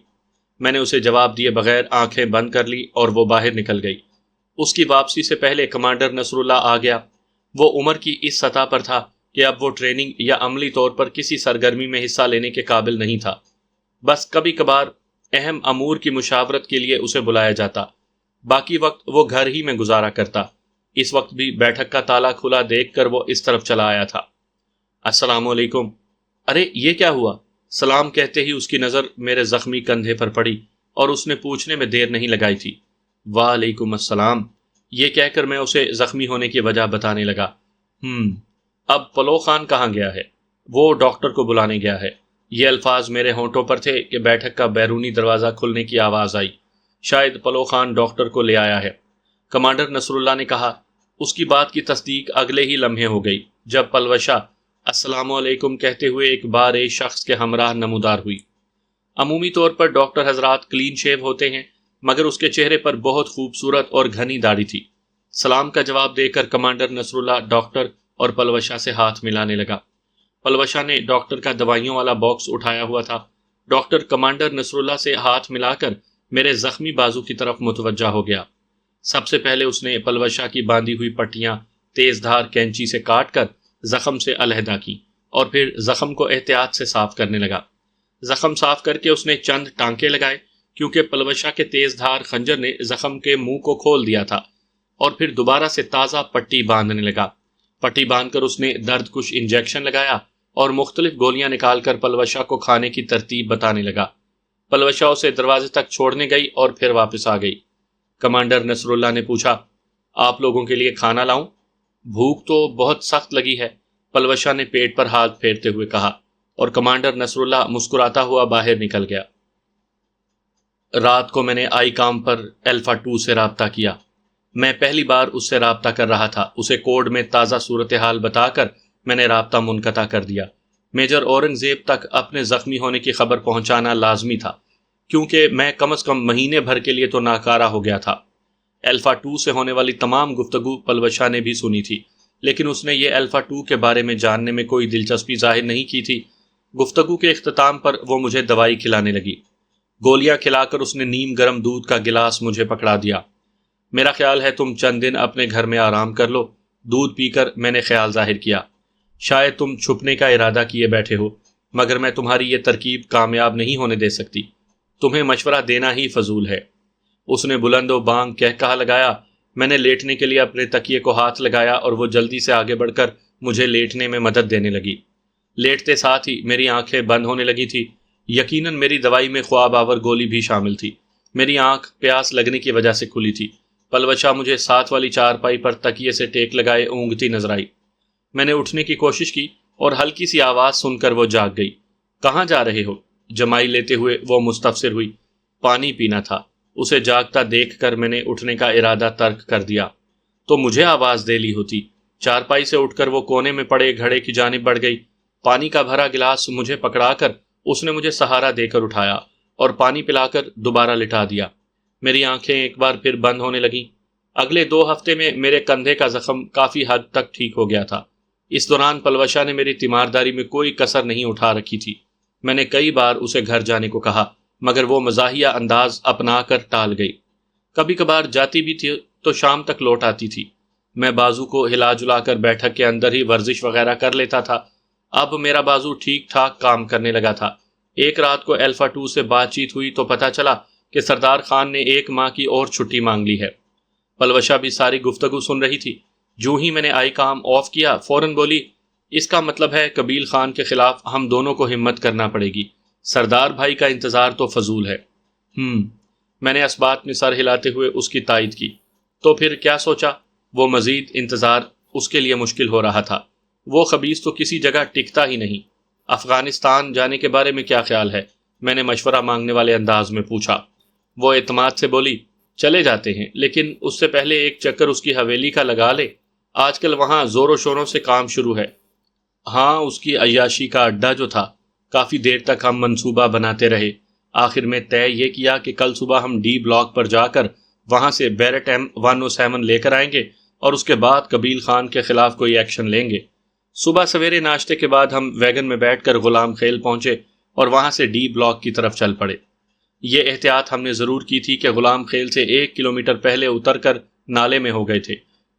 میں نے اسے جواب دیے بغیر آنکھیں بند کر لی اور وہ باہر نکل گئی۔ اس کی واپسی سے پہلے کمانڈر نصر اللہ آ گیا۔ وہ عمر کی اس سطح پر تھا کہ اب وہ ٹریننگ یا عملی طور پر کسی سرگرمی میں حصہ لینے کے قابل نہیں تھا۔ بس کبھی کبھار اہم امور کی مشاورت کے لیے اسے بلایا جاتا، باقی وقت وہ گھر ہی میں گزارا کرتا۔ اس وقت بھی بیٹھک کا تالا کھلا دیکھ کر وہ اس طرف چلا آیا تھا۔ السلام علیکم۔ ارے یہ کیا ہوا؟ سلام کہتے ہی اس کی نظر میرے زخمی کندھے پر پڑی اور اس نے پوچھنے میں دیر نہیں لگائی تھی۔ وعلیکم السلام۔ یہ کہہ کر میں اسے زخمی ہونے کی وجہ بتانے لگا۔ اب پلو خان کہاں گیا ہے؟ وہ ڈاکٹر کو بلانے گیا ہے۔ یہ الفاظ میرے ہونٹوں پر تھے کہ بیٹھک کا بیرونی دروازہ کھلنے کی آواز آئی۔ شاید پلو خان ڈاکٹر کو لے آیا ہے، کمانڈر نصر اللہ نے کہا۔ اس کی بات کی تصدیق اگلے ہی لمحے ہو گئی جب پلوشا السلام علیکم کہتے ہوئے ایک بار ایک شخص کے ہمراہ نمودار ہوئی۔ عمومی طور پر ڈاکٹر حضرات کلین شیو ہوتے ہیں، مگر اس کے چہرے پر بہت خوبصورت اور گھنی داڑھی تھی۔ سلام کا جواب دے کر کمانڈر نصر اللہ ڈاکٹر اور پلوشا سے ہاتھ ملانے لگا۔ پلوشا نے ڈاکٹر کا دوائیوں والا باکس اٹھایا ہوا تھا۔ ڈاکٹر کمانڈر نصر اللہ سے ہاتھ ملا کر میرے زخمی بازو کی طرف متوجہ ہو گیا۔ سب سے پہلے اس نے پلوشا کی باندھی ہوئی پٹیاں تیز دھار کینچی سے کاٹ کر زخم سے علیحدہ کی اور پھر زخم کو احتیاط سے صاف کرنے لگا۔ زخم صاف کر کے اس نے چند ٹانکے لگائے، کیونکہ پلوشا کے تیز دھار خنجر نے زخم کے منہ کو کھول دیا تھا، اور پھر دوبارہ سے تازہ پٹی باندھنے لگا۔ پٹی باندھ کر اس نے درد کش انجیکشن لگایا اور مختلف گولیاں نکال کر پلوشا کو کھانے کی ترتیب بتانے لگا۔ پلوشا اسے دروازے تک چھوڑنے گئی اور پھر واپس آ گئی۔ کمانڈر نصر اللہ نے پوچھا، آپ لوگوں کے لیے کھانا لاؤں؟ بھوک تو بہت سخت لگی ہے، پلوشا نے پیٹ پر ہاتھ پھیرتے ہوئے کہا، اور کمانڈر نصر اللہ مسکراتا ہوا باہر نکل گیا۔ رات کو میں نے آئی کام پر الفا 2 سے رابطہ کیا۔ میں پہلی بار اس سے رابطہ کر رہا تھا۔ اسے کوڈ میں تازہ صورتحال بتا کر میں نے رابطہ منقطع کر دیا۔ میجر اورنگزیب تک اپنے زخمی ہونے کی خبر پہنچانا لازمی تھا، کیونکہ میں کم از کم مہینے بھر کے لیے تو ناکارہ ہو گیا تھا۔ الفا 2 سے ہونے والی تمام گفتگو پلوشا نے بھی سنی تھی، لیکن اس نے یہ الفا 2 کے بارے میں جاننے میں کوئی دلچسپی ظاہر نہیں کی تھی۔ گفتگو کے اختتام پر وہ مجھے دوائی کھلانے لگی۔ گولیاں کھلا کر اس نے نیم گرم دودھ کا گلاس مجھے پکڑا دیا۔ میرا خیال ہے تم چند دن اپنے گھر میں آرام کر لو۔ دودھ پی کر میں نے خیال ظاہر کیا، شاید تم چھپنے کا ارادہ کیے بیٹھے ہو، مگر میں تمہاری یہ ترکیب کامیاب نہیں ہونے دے سکتی۔ تمہیں مشورہ دینا ہی فضول ہے۔ اس نے بلند و بانگ کہا لگایا۔ میں نے لیٹنے کے لیے اپنے تکیے کو ہاتھ لگایا اور وہ جلدی سے آگے بڑھ کر مجھے لیٹنے میں مدد دینے لگی۔ لیٹتے ساتھ ہی میری آنکھیں بند ہونے لگی تھی۔ یقیناً میری دوائی میں خواب آور گولی بھی شامل تھی۔ میری آنکھ پیاس لگنے کی وجہ سے کھلی تھی۔ پلوشا مجھے ساتھ والی چارپائی پر تکیے سے ٹیک لگائے اونگتی نظر آئی۔ میں نے اٹھنے کی کوشش کی اور ہلکی سی آواز سن کر وہ جاگ گئی۔ کہاں جا رہے ہو؟ جمائی لیتے ہوئے وہ مستفسر ہوئی۔ پانی پینا تھا۔ اسے جاگتا دیکھ کر میں نے اٹھنے کا ارادہ ترک کر دیا۔ تو مجھے آواز دے لی ہوتی۔ چارپائی سے اٹھ کر وہ کونے میں پڑے گھڑے کی جانب بڑھ گئی۔ پانی کا بھرا گلاس مجھے پکڑا کر اس نے مجھے سہارا دے کر اٹھایا اور پانی پلا کر دوبارہ لٹا دیا۔ میری آنکھیں ایک بار پھر بند ہونے لگیں۔ اگلے 2 ہفتے میں میرے کندھے کا زخم کافی حد تک ٹھیک ہو گیا تھا۔ اس دوران پلوشا نے میری تیمارداری میں کوئی کسر نہیں اٹھا رکھی تھی۔ میں نے کئی بار اسے گھر جانے کو کہا، مگر وہ مزاحیہ انداز اپنا کر ٹال گئی۔ کبھی کبھار جاتی بھی تھی تو شام تک لوٹ آتی تھی۔ میں بازو کو ہلا جلا کر بیٹھک کے اندر ہی ورزش وغیرہ کر لیتا تھا۔ اب میرا بازو ٹھیک ٹھاک کام کرنے لگا تھا۔ ایک رات کو الفا 2 سے بات چیت ہوئی تو پتہ چلا کہ سردار خان نے 1 ماہ کی اور چھٹی مانگ لی ہے۔ پلوشا بھی ساری گفتگو سن رہی تھی۔ جو ہی میں نے آئی کام آف کیا فوراً بولی، اس کا مطلب ہے قبیل خان کے خلاف ہم دونوں کو ہمت کرنا پڑے گی۔ سردار بھائی کا انتظار تو فضول ہے۔ میں نے اس بات میں سر ہلاتے ہوئے اس کی تائید کی۔ تو پھر کیا سوچا؟ وہ مزید انتظار اس کے لیے مشکل ہو رہا تھا۔ وہ خبیث تو کسی جگہ ٹکتا ہی نہیں۔ افغانستان جانے کے بارے میں کیا خیال ہے؟ میں نے مشورہ مانگنے والے انداز میں پوچھا۔ وہ اعتماد سے بولی، چلے جاتے ہیں، لیکن اس سے پہلے ایک چکر اس کی حویلی کا لگا لے۔ آج کل وہاں زور و شوروں سے کام شروع ہے۔ ہاں، اس کی عیاشی کا اڈا جو تھا۔ کافی دیر تک ہم منصوبہ بناتے رہے۔ آخر میں طے یہ کیا کہ کل صبح ہم ڈی بلاک پر جا کر وہاں سے بیرٹ M107 لے کر آئیں گے اور اس کے بعد قبیل خان کے خلاف کوئی ایکشن لیں گے۔ صبح سویرے ناشتے کے بعد ہم ویگن میں بیٹھ کر غلام خیل پہنچے اور وہاں سے ڈی بلاک کی طرف چل پڑے۔ یہ احتیاط ہم نے ضرور کی تھی کہ غلام خیل سے 1 کلومیٹر پہلے اتر کر نالے میں ہو گئے تھے۔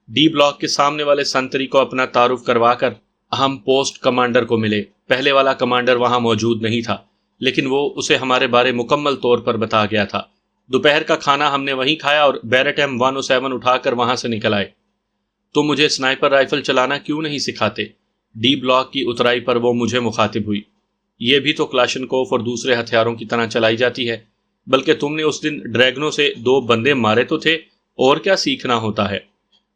ڈی بلاک کے سامنے والے سنتری کو اپنا تعارف کروا کر ہم پوسٹ کمانڈر کو ملے۔ پہلے والا کمانڈر وہاں موجود نہیں تھا، لیکن وہ اسے ہمارے بارے مکمل طور پر بتا گیا تھا۔ دوپہر کا کھانا ہم نے وہیں کھایا اور بیرٹ M107 اٹھا کر وہاں سے نکل آئے۔ تم مجھے سنائپر رائفل چلانا کیوں نہیں سکھاتے؟ ڈی بلاک کی اترائی پر وہ مجھے مخاطب ہوئی۔ یہ بھی تو کلاشنکوف اور دوسرے ہتھیاروں کی طرح چلائی جاتی ہے، بلکہ تم نے اس دن ڈریگنوں سے 2 بندے مارے تو تھے، اور کیا سیکھنا ہوتا ہے؟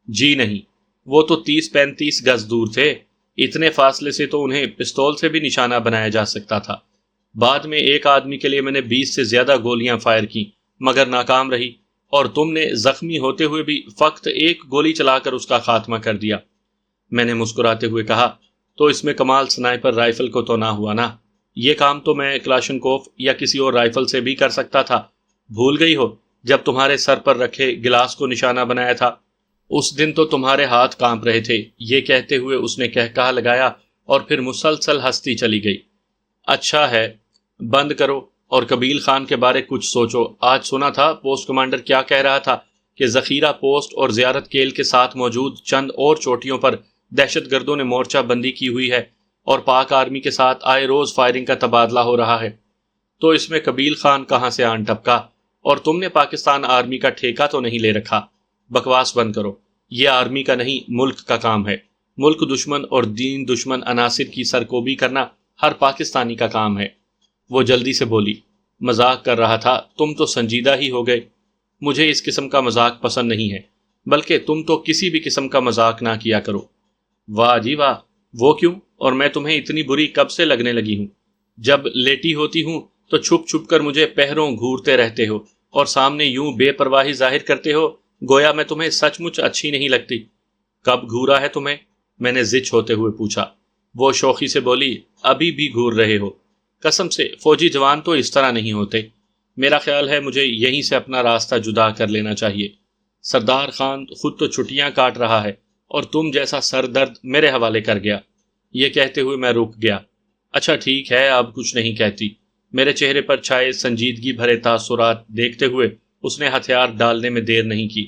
جی نہیں، وہ تو 30-35 گز دور تھے۔ اتنے فاصلے سے تو انہیں پستول سے بھی نشانہ بنایا جا سکتا تھا۔ بعد میں ایک آدمی کے لیے میں نے 20 سے زیادہ گولیاں فائر کی، مگر ناکام رہی، اور تم نے زخمی ہوتے ہوئے بھی فقط 1 گولی چلا کر اس کا خاتمہ کر دیا۔ میں نے مسکراتے ہوئے کہا، تو اس میں کمال سنائپر رائفل کو تو نہ ہوا نا؟ یہ کام تو میں کلاشنکوف یا کسی اور رائفل سے بھی کر سکتا تھا۔ بھول گئی ہو جب تمہارے سر پر رکھے گلاس کو نشانہ بنایا تھا؟ اس دن تو تمہارے ہاتھ کانپ رہے تھے۔ یہ کہتے ہوئے اس نے کہا لگایا اور پھر مسلسل ہنستی چلی گئی۔ اچھا ہے، بند کرو اور قبیل خان کے بارے کچھ سوچو۔ آج سنا تھا پوسٹ کمانڈر کیا کہہ رہا تھا کہ ذخیرہ پوسٹ اور زیارت کیل کے ساتھ موجود چند اور چوٹیوں پر دہشت گردوں نے مورچہ بندی کی ہوئی ہے اور پاک آرمی کے ساتھ آئے روز فائرنگ کا تبادلہ ہو رہا ہے۔ تو اس میں قبیل خان کہاں سے آن ٹپکا؟ اور تم نے پاکستان آرمی کا ٹھیکہ تو نہیں لے رکھا؟ بکواس بند کرو، یہ آرمی کا نہیں ملک کا کام ہے۔ ملک دشمن اور دین دشمن عناصر کی سرکوبی کرنا ہر پاکستانی کا کام ہے۔ وہ جلدی سے بولی، مذاق کر رہا تھا، تم تو سنجیدہ ہی ہو گئے۔ مجھے اس قسم کا مذاق پسند نہیں ہے، بلکہ تم تو کسی بھی قسم کا مذاق نہ کیا کرو۔ واہ جی واہ، وہ کیوں؟ اور میں تمہیں اتنی بری کب سے لگنے لگی ہوں؟ جب لیٹی ہوتی ہوں تو چھپ چھپ کر مجھے پہروں گھورتے رہتے ہو اور سامنے یوں بے پرواہی ظاہر کرتے ہو گویا میں تمہیں سچ مچ اچھی نہیں لگتی۔ کب گھورا ہے تمہیں؟ میں نے زچ ہوتے ہوئے پوچھا۔ وہ شوخی سے بولی، ابھی بھی گھور رہے ہو؟ قسم سے فوجی جوان تو اس طرح نہیں ہوتے۔ میرا خیال ہے مجھے یہیں سے اپنا راستہ جدا کر لینا چاہیے۔ سردار خان خود تو چھٹیاں کاٹ رہا ہے اور تم جیسا سر درد میرے حوالے کر گیا۔ یہ کہتے ہوئے میں رک گیا۔ اچھا ٹھیک ہے، اب کچھ نہیں کہتی۔ میرے چہرے پر چھائے سنجیدگی بھرے تاثرات دیکھتے ہوئے اس نے ہتھیار ڈالنے میں دیر نہیں کی۔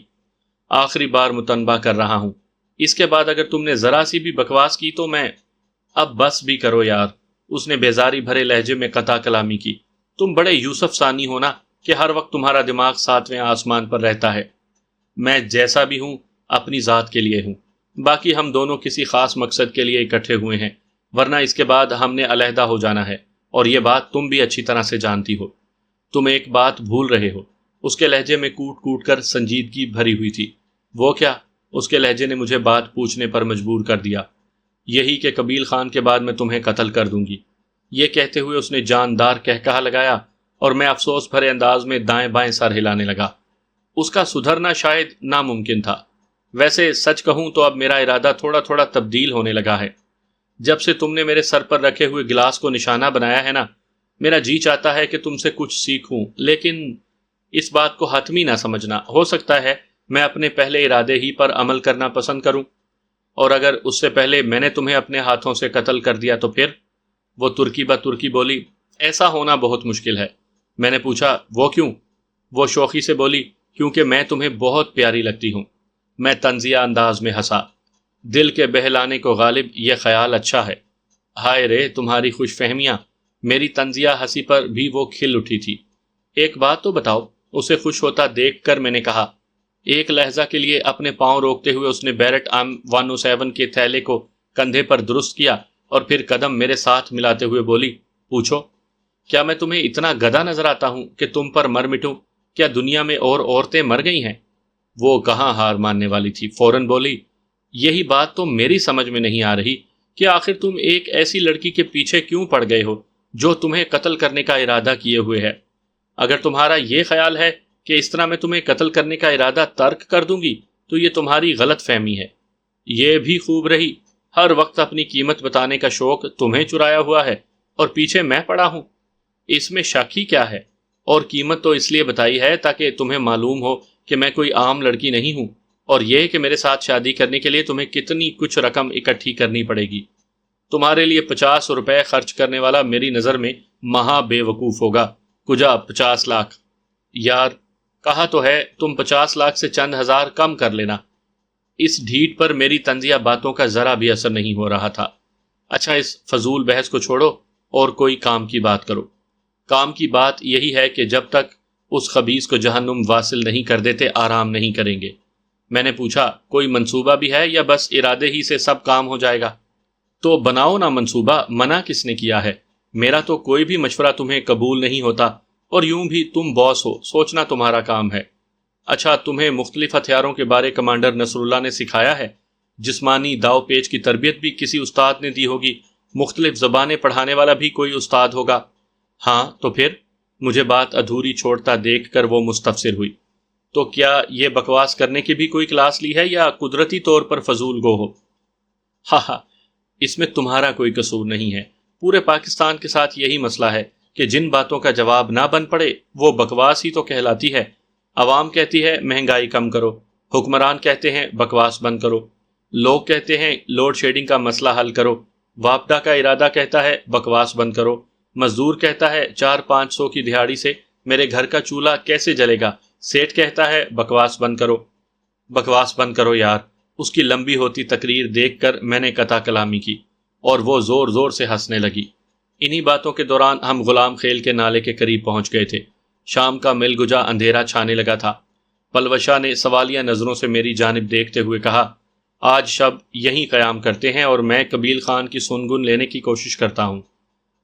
آخری بار متنبہ کر رہا ہوں، اس کے بعد اگر تم نے ذرا سی بھی بکواس کی تو میں… اب بس بھی کرو یار، اس نے بیزاری بھرے لہجے میں قطع کلامی کی۔ تم بڑے یوسف ثانی ہو نا کہ ہر وقت تمہارا دماغ ساتویں آسمان پر رہتا ہے۔ میں جیسا بھی ہوں اپنی ذات کے لیے ہوں، باقی ہم دونوں کسی خاص مقصد کے لیے اکٹھے ہوئے ہیں، ورنہ اس کے بعد ہم نے علیحدہ ہو جانا ہے، اور یہ بات تم بھی اچھی طرح سے جانتی ہو۔ تم ایک بات بھول رہے ہو۔ اس کے لہجے میں کوٹ کوٹ کر سنجیدگی بھری ہوئی تھی۔ وہ کیا؟ اس کے لہجے نے مجھے بات پوچھنے پر مجبور کر دیا۔ یہی کہ قبیل خان کے بعد میں تمہیں قتل کر دوں گی۔ یہ کہتے ہوئے اس نے جاندار کہکہا لگایا اور میں افسوس بھرے انداز میں دائیں بائیں سر ہلانے لگا۔ اس کا سدھرنا شاید ناممکن تھا۔ ویسے سچ کہوں تو اب میرا ارادہ تھوڑا تھوڑا تبدیل ہونے لگا ہے۔ جب سے تم نے میرے سر پر رکھے ہوئے گلاس کو نشانہ بنایا ہے نا، میرا جی چاہتا ہے کہ تم سے کچھ سیکھوں، لیکن اس بات کو حتمی نہ سمجھنا۔ ہو سکتا ہے میں اپنے پہلے ارادے ہی پر عمل کرنا پسند کروں، اور اگر اس سے پہلے میں نے تمہیں اپنے ہاتھوں سے قتل کر دیا تو پھر؟ وہ ترکی بہ ترکی بولی۔ ایسا ہونا بہت مشکل ہے۔ میں نے پوچھا وہ کیوں؟ وہ شوخی سے بولی کیونکہ میں تمہیں بہت پیاری لگتی ہوں۔ میں طنزیہ انداز میں ہنسا۔ دل کے بہلانے کو غالب یہ خیال اچھا ہے۔ ہائے رے تمہاری خوش فہمیاں۔ میری طنزیہ ہنسی پر بھی وہ کھل اٹھی تھی۔ ایک بات تو بتاؤ، اسے خوش ہوتا دیکھ کر میں نے کہا۔ ایک لہجہ کے لیے اپنے پاؤں روکتے ہوئے اس نے بیرٹ M107 کے تھیلے کو کندھے پر درست کیا اور پھر قدم میرے ساتھ ملاتے ہوئے بولی، پوچھو، کیا میں تمہیں اتنا گدھا نظر آتا ہوں کہ تم پر مر مٹوں؟ کیا دنیا میں اور عورتیں مر گئی ہیں؟ وہ کہاں ہار ماننے والی تھی، فوراً بولی، یہی بات تو میری سمجھ میں نہیں آ رہی کہ آخر تم ایک ایسی لڑکی کے پیچھے کیوں پڑ گئے ہو جو تمہیں قتل کرنے کا ارادہ کیے ہوئے ہے۔ اگر تمہارا یہ خیال ہے کہ اس طرح میں تمہیں قتل کرنے کا ارادہ ترک کر دوں گی تو یہ تمہاری غلط فہمی ہے۔ یہ بھی خوب رہی، ہر وقت اپنی قیمت بتانے کا شوق تمہیں چرایا ہوا ہے اور پیچھے میں پڑا ہوں۔ اس میں شک ہی کیا ہے؟ اور قیمت تو اس لیے بتائی ہے تاکہ تمہیں معلوم ہو کہ میں کوئی عام لڑکی نہیں ہوں، اور یہ کہ میرے ساتھ شادی کرنے کے لیے تمہیں کتنی کچھ رقم اکٹھی کرنی پڑے گی۔ تمہارے لیے 50 روپے خرچ کرنے والا میری نظر میں مہا بے وقوف ہوگا۔ کجا 50 لاکھ؟ یار کہا تو ہے تم 50 لاکھ سے چند ہزار کم کر لینا۔ اس ڈھیٹ پر میری طنزیہ باتوں کا ذرا بھی اثر نہیں ہو رہا تھا۔ اچھا اس فضول بحث کو چھوڑو اور کوئی کام کی بات کرو۔ کام کی بات یہی ہے کہ جب تک اس خبیث کو جہنم واصل نہیں کر دیتے آرام نہیں کریں گے۔ میں نے پوچھا کوئی منصوبہ بھی ہے یا بس ارادے ہی سے سب کام ہو جائے گا؟ تو بناؤ نا منصوبہ، منع کس نے کیا ہے؟ میرا تو کوئی بھی مشورہ تمہیں قبول نہیں ہوتا، اور یوں بھی تم باس ہو، سوچنا تمہارا کام ہے۔ اچھا تمہیں مختلف ہتھیاروں کے بارے کمانڈر نصر اللہ نے سکھایا ہے؟ جسمانی داؤ پیچ کی تربیت بھی کسی استاد نے دی ہوگی، مختلف زبانیں پڑھانے والا بھی کوئی استاد ہوگا۔ ہاں تو پھر؟ مجھے بات ادھوری چھوڑتا دیکھ کر وہ مستفسر ہوئی۔ تو کیا یہ بکواس کرنے کی بھی کوئی کلاس لی ہے یا قدرتی طور پر فضول گو ہو؟ ہاں اس میں تمہارا کوئی قصور نہیں ہے۔ پورے پاکستان کے ساتھ یہی مسئلہ ہے کہ جن باتوں کا جواب نہ بن پڑے وہ بکواس ہی تو کہلاتی ہے۔ عوام کہتی ہے مہنگائی کم کرو، حکمران کہتے ہیں بکواس بند کرو، لوگ کہتے ہیں لوڈ شیڈنگ کا مسئلہ حل کرو، واپڈا کا ارادہ کہتا ہے بکواس بند کرو، مزدور کہتا ہے 400-500 کی دہاڑی سے میرے گھر کا چولہا کیسے جلے گا، سیٹ کہتا ہے بکواس بند کرو۔ بکواس بند کرو یار۔ اس کی لمبی ہوتی تقریر دیکھ کر میں نے قطع کلامی کی اور وہ زور زور سے ہنسنے لگی۔ انہی باتوں کے دوران ہم غلام خیل کے نالے کے قریب پہنچ گئے تھے۔ شام کا مل گجا اندھیرا چھانے لگا تھا۔ پلوشا نے سوالیہ نظروں سے میری جانب دیکھتے ہوئے کہا، آج شب یہیں قیام کرتے ہیں اور میں قبیل خان کی سنگن لینے کی کوشش کرتا ہوں۔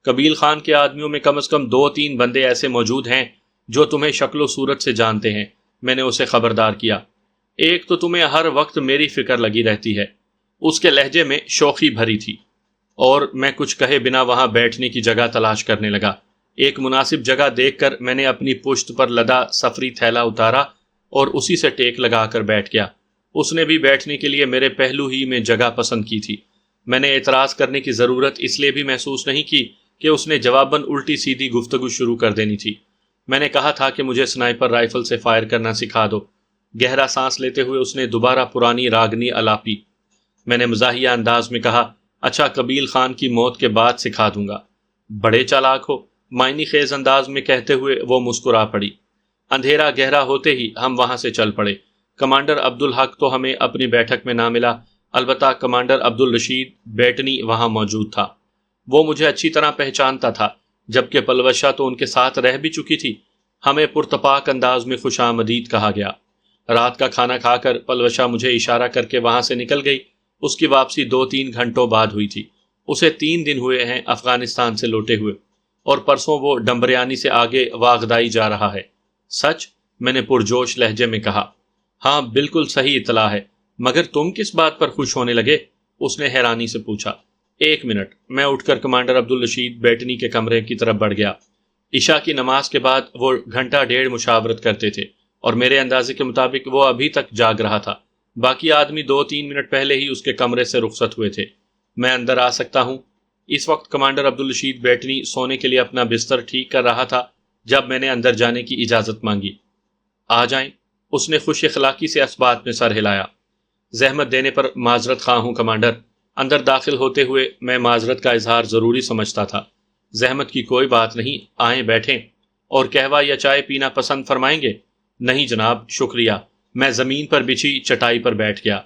قبیل خان کے آدمیوں میں کم از کم 2-3 بندے ایسے موجود ہیں جو تمہیں شکل و صورت سے جانتے ہیں، میں نے اسے خبردار کیا۔ ایک تو تمہیں ہر وقت میری فکر لگی رہتی ہے۔ اس کے لہجے میں شوخی بھری تھی، اور میں کچھ کہے بنا وہاں بیٹھنے کی جگہ تلاش کرنے لگا۔ ایک مناسب جگہ دیکھ کر میں نے اپنی پشت پر لدا سفری تھیلا اتارا اور اسی سے ٹیک لگا کر بیٹھ گیا۔ اس نے بھی بیٹھنے کے لیے میرے پہلو ہی میں جگہ پسند کی تھی۔ میں نے اعتراض کرنے کی ضرورت اس لیے بھی محسوس نہیں کی کہ اس نے جواباً الٹی سیدھی گفتگو شروع کر دینی تھی۔ میں نے کہا تھا کہ مجھے سنائپر رائفل سے فائر کرنا سکھا دو۔ گہرا سانس لیتے ہوئے اس نے دوبارہ پرانی راگنی الاپی۔ میں نے مزاحیہ انداز میں کہا، اچھا قبیل خان کی موت کے بعد سکھا دوں گا، بڑے چالاک ہو، معنی خیز انداز میں کہتے ہوئے وہ مسکرا پڑی۔ اندھیرا گہرا ہوتے ہی ہم وہاں سے چل پڑے۔ کمانڈر عبدالحق تو ہمیں اپنی بیٹھک میں نہ ملا، البتہ کمانڈر عبدالرشید بیٹنی وہاں موجود تھا۔ وہ مجھے اچھی طرح پہچانتا تھا، جبکہ پلوشہ تو ان کے ساتھ رہ بھی چکی تھی۔ ہمیں پرتپاک انداز میں خوش آمدید کہا گیا۔ رات کا کھانا کھا کر پلوشہ مجھے اشارہ کر کے وہاں سے نکل گئی۔ اس کی واپسی 2-3 گھنٹوں بعد ہوئی تھی۔ اسے 3 دن ہوئے ہیں افغانستان سے لوٹے ہوئے، اور پرسوں وہ ڈمبریانی سے آگے واغدائی جا رہا ہے۔ سچ؟ میں نے پرجوش لہجے میں کہا۔ ہاں بالکل صحیح اطلاع ہے، مگر تم کس بات پر خوش ہونے لگے؟ اس نے حیرانی سے پوچھا۔ 1 منٹ، میں اٹھ کر کمانڈر عبدالرشید بیٹنی کے کمرے کی طرف بڑھ گیا۔ عشاء کی نماز کے بعد وہ 1.5 گھنٹہ مشاورت کرتے تھے، اور میرے اندازے کے مطابق وہ ابھی تک جاگ رہا تھا۔ باقی آدمی 2-3 منٹ پہلے ہی اس کے کمرے سے رخصت ہوئے تھے۔ میں اندر آ سکتا ہوں؟ اس وقت کمانڈر عبدالرشید بیٹنی سونے کے لیے اپنا بستر ٹھیک کر رہا تھا جب میں نے اندر جانے کی اجازت مانگی۔ آ جائیں، اس نے خوش اخلاقی سے اس بات میں سر ہلایا۔ زحمت دینے پر معذرت خواہ ہوں کمانڈر۔ اندر داخل ہوتے ہوئے میں معذرت کا اظہار ضروری سمجھتا تھا۔ زحمت کی کوئی بات نہیں، آئیں بیٹھیں۔ اور قہوہ یا چائے پینا پسند فرمائیں گے؟ نہیں جناب شکریہ۔ میں زمین پر بچھی چٹائی پر بیٹھ گیا۔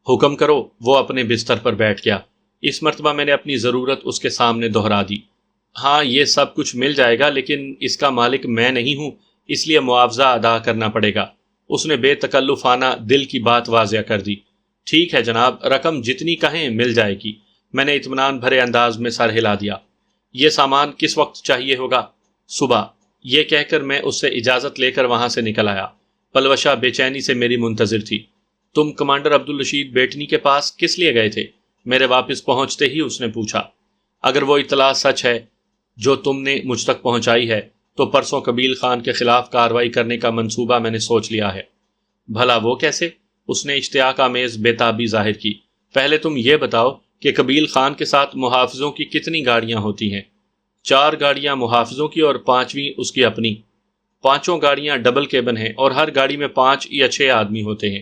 حکم کرو۔ وہ اپنے بستر پر بیٹھ گیا۔ اس مرتبہ میں نے اپنی ضرورت اس کے سامنے دہرا دی۔ ہاں یہ سب کچھ مل جائے گا، لیکن اس کا مالک میں نہیں ہوں، اس لیے معاوضہ ادا کرنا پڑے گا۔ اس نے بے تکلفانہ دل کی بات واضح کر دی۔ ٹھیک ہے جناب، رقم جتنی کہیں مل جائے گی۔ میں نے اطمینان بھرے انداز میں سر ہلا دیا۔ یہ سامان کس وقت چاہیے ہوگا؟ صبح۔ یہ کہہ کر میں اس سے اجازت لے کر وہاں سے نکل آیا۔ پلوشہ بے چینی سے میری منتظر تھی۔ تم کمانڈر عبدالرشید بیٹنی کے پاس کس لیے گئے تھے؟ میرے واپس پہنچتے ہی اس نے پوچھا۔ اگر وہ اطلاع سچ ہے جو تم نے مجھ تک پہنچائی ہے تو پرسوں قبیل خان کے خلاف کارروائی کرنے کا منصوبہ میں نے سوچ لیا ہے۔ بھلا وہ کیسے؟ اس نے اشتیاق آمیز بےتابی ظاہر کی۔ پہلے تم یہ بتاؤ کہ قبیل خان کے ساتھ محافظوں کی کتنی گاڑیاں ہوتی ہیں؟ 4 گاڑیاں محافظوں کی اور 5ویں اس کی اپنی۔ 5 گاڑیاں ڈبل کیبن ہیں اور ہر گاڑی میں 5 یا 6 آدمی ہوتے ہیں،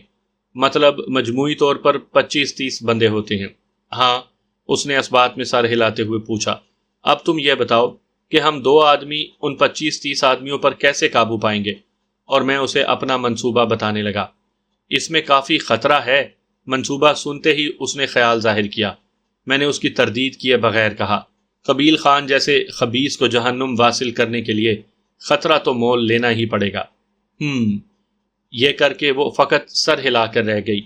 مطلب مجموعی طور پر 25-30 بندے ہوتے ہیں۔ ہاں، اس نے اس بات میں سر ہلاتے ہوئے پوچھا۔ اب تم یہ بتاؤ کہ ہم 2 آدمی ان 25-30 آدمیوں پر کیسے قابو پائیں گے؟ اور میں اسے اپنا منصوبہ بتانے لگا۔ اس میں کافی خطرہ ہے، منصوبہ سنتے ہی اس نے خیال ظاہر کیا۔ میں نے اس کی تردید کیے بغیر کہا، قبیل خان جیسے خبیث کو جہنم واصل کرنے کے لیے خطرہ تو مول لینا ہی پڑے گا۔ یہ کر کے وہ فقط سر ہلا کر رہ گئی۔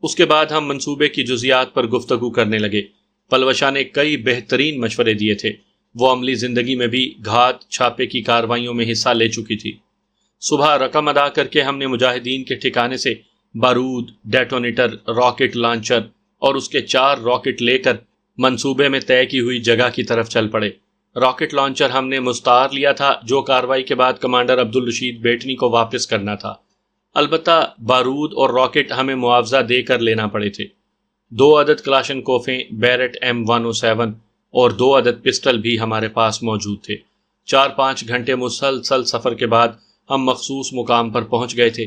اس کے بعد ہم منصوبے کی جزیات پر گفتگو کرنے لگے۔ پلوشہ نے کئی بہترین مشورے دیے تھے۔ وہ عملی زندگی میں بھی گھات چھاپے کی کارروائیوں میں حصہ لے چکی تھی۔ صبح رقم ادا کر کے ہم نے مجاہدین کے ٹھکانے سے بارود، ڈیٹونیٹر، راکٹ لانچر اور اس کے 4 راکٹ لے کر منصوبے میں طے کی ہوئی جگہ کی طرف چل پڑے۔ راکٹ لانچر ہم نے مستعار لیا تھا جو کارروائی کے بعد کمانڈر عبدالرشید بیٹنی کو واپس کرنا تھا۔ البتہ بارود اور راکٹ ہمیں معاوضہ دے کر لینا پڑے تھے۔ 2 عدد کلاشن کوفیں بیرٹ M107 اور 2 عدد پسٹل بھی ہمارے پاس موجود تھے۔ 4-5 گھنٹے مسلسل سفر کے بعد ہم مخصوص مقام پر پہنچ گئے تھے۔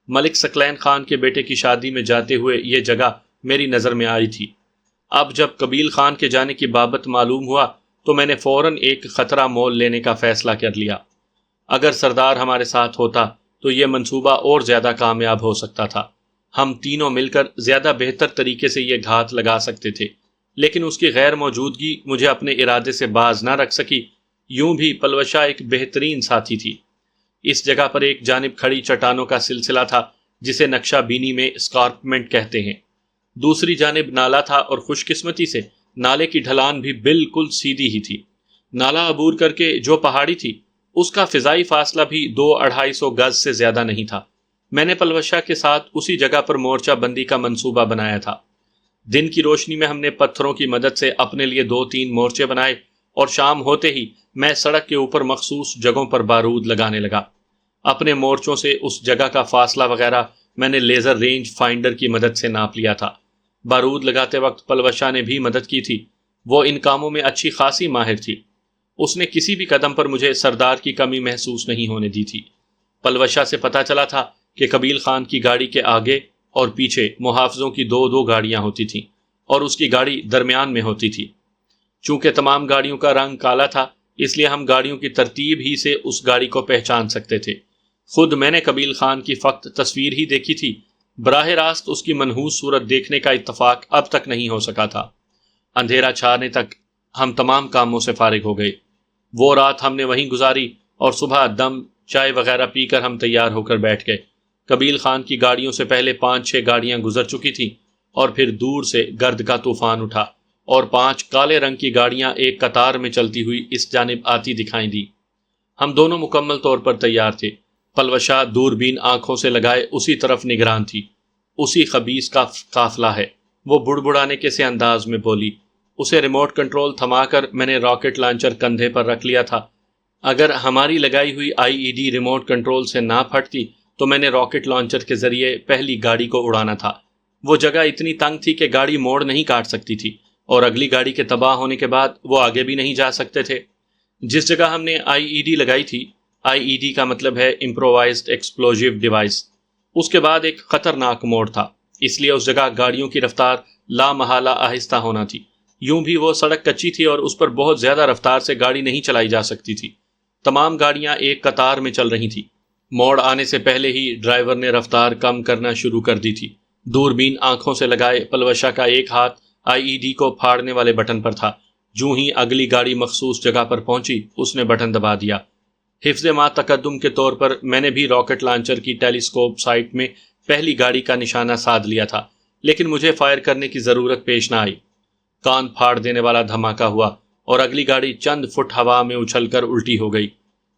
ملک ثقلین خان کے بیٹے کی شادی میں جاتے ہوئے یہ جگہ میری نظر میں آئی تھی۔ اب جب قبیل خان کے جانے کی بابت معلوم ہوا تو میں نے فوراً ایک خطرہ مول لینے کا فیصلہ کر لیا۔ اگر سردار ہمارے ساتھ ہوتا تو یہ منصوبہ اور زیادہ کامیاب ہو سکتا تھا۔ ہم تینوں مل کر زیادہ بہتر طریقے سے یہ گھات لگا سکتے تھے، لیکن اس کی غیر موجودگی مجھے اپنے ارادے سے باز نہ رکھ سکی۔ یوں بھی پلوشہ ایک بہترین ساتھی تھی۔ اس جگہ پر ایک جانب کھڑی چٹانوں کا سلسلہ تھا جسے نقشہ بینی میں اسکارپمنٹ کہتے ہیں، دوسری جانب نالا تھا اور خوش قسمتی سے نالے کی ڈھلان بھی بالکل سیدھی ہی تھی۔ نالا عبور کر کے جو پہاڑی تھی اس کا فضائی فاصلہ بھی 200-250 گز سے زیادہ نہیں تھا۔ میں نے پلوشہ کے ساتھ اسی جگہ پر مورچہ بندی کا منصوبہ بنایا تھا۔ دن کی روشنی میں ہم نے پتھروں کی مدد سے اپنے لیے 2-3 مورچے بنائے اور شام ہوتے ہی میں سڑک کے اوپر مخصوص جگہوں پر بارود لگانے لگا۔ اپنے مورچوں سے اس جگہ کا فاصلہ وغیرہ میں نے لیزر رینج فائنڈر کی مدد سے ناپ لیا تھا۔ بارود لگاتے وقت پلوشہ نے بھی مدد کی تھی۔ وہ ان کاموں میں اچھی خاصی ماہر تھی۔ اس نے کسی بھی قدم پر مجھے سردار کی کمی محسوس نہیں ہونے دی تھی۔ پلوشہ سے پتہ چلا تھا کہ قبیل خان کی گاڑی کے آگے اور پیچھے محافظوں کی 2 گاڑیاں ہوتی تھیں اور اس کی گاڑی درمیان میں ہوتی تھی۔ چونکہ تمام گاڑیوں کا رنگ کالا تھا اس لیے ہم گاڑیوں کی ترتیب ہی سے اس گاڑی کو پہچان سکتے تھے۔ خود میں نے قبیل خان کی فقط تصویر ہی دیکھی تھی، براہ راست اس کی منحوس صورت دیکھنے کا اتفاق اب تک نہیں ہو سکا تھا۔ اندھیرا چھانے تک ہم تمام کاموں سے فارغ ہو گئے۔ وہ رات ہم نے وہیں گزاری اور صبح دم چائے وغیرہ پی کر ہم تیار ہو کر بیٹھ گئے۔ قبیل خان کی گاڑیوں سے پہلے 5-6 گاڑیاں گزر چکی تھیں اور پھر دور سے گرد کا طوفان اٹھا اور 5 کالے رنگ کی گاڑیاں ایک قطار میں چلتی ہوئی اس جانب آتی دکھائی دی۔ ہم دونوں مکمل طور پر تیار تھے۔ پلوشا دوربین آنکھوں سے لگائے اسی طرف نگران تھی۔ اسی خبیث کا قافلہ ہے، وہ بڑبڑانے کے سے انداز میں بولی۔ اسے ریموٹ کنٹرول تھما کر میں نے راکٹ لانچر کندھے پر رکھ لیا تھا۔ اگر ہماری لگائی ہوئی IED ریموٹ کنٹرول سے نہ پھٹتی تو میں نے راکٹ لانچر کے ذریعے پہلی گاڑی کو اڑانا تھا۔ وہ جگہ اتنی تنگ تھی کہ گاڑی موڑ نہیں کاٹ سکتی تھی اور اگلی گاڑی کے تباہ ہونے کے بعد وہ آگے بھی نہیں جا سکتے تھے۔ جس جگہ ہم نے IED لگائی تھی، IED کا مطلب ہے امپرووائزڈ ایکسپلوزیو ڈیوائس، اس کے بعد ایک خطرناک موڑ تھا، اس لیے اس جگہ گاڑیوں کی رفتار لامحالہ آہستہ ہونا تھی۔ یوں بھی وہ سڑک کچی تھی اور اس پر بہت زیادہ رفتار سے گاڑی نہیں چلائی جا سکتی تھی۔ تمام گاڑیاں ایک قطار میں چل رہی تھیں۔ موڑ آنے سے پہلے ہی ڈرائیور نے رفتار کم کرنا شروع کر دی تھی۔ دوربین آنکھوں سے لگائے پلوشا کا ایک ہاتھ IED کو پھاڑنے والے بٹن پر تھا۔ جوں ہی اگلی گاڑی مخصوص جگہ پر پہنچی، اس نے بٹن دبا دیا۔ حفظ ما تقدم کے طور پر میں نے بھی راکٹ لانچر کی ٹیلیسکوپ سائٹ میں پہلی گاڑی کا نشانہ سادھ لیا تھا، لیکن مجھے فائر کرنے کی ضرورت پیش نہ آئی۔ کان پھاڑ دینے والا دھماکہ ہوا اور اگلی گاڑی چند فٹ ہوا میں اچھل کر الٹی ہو گئی۔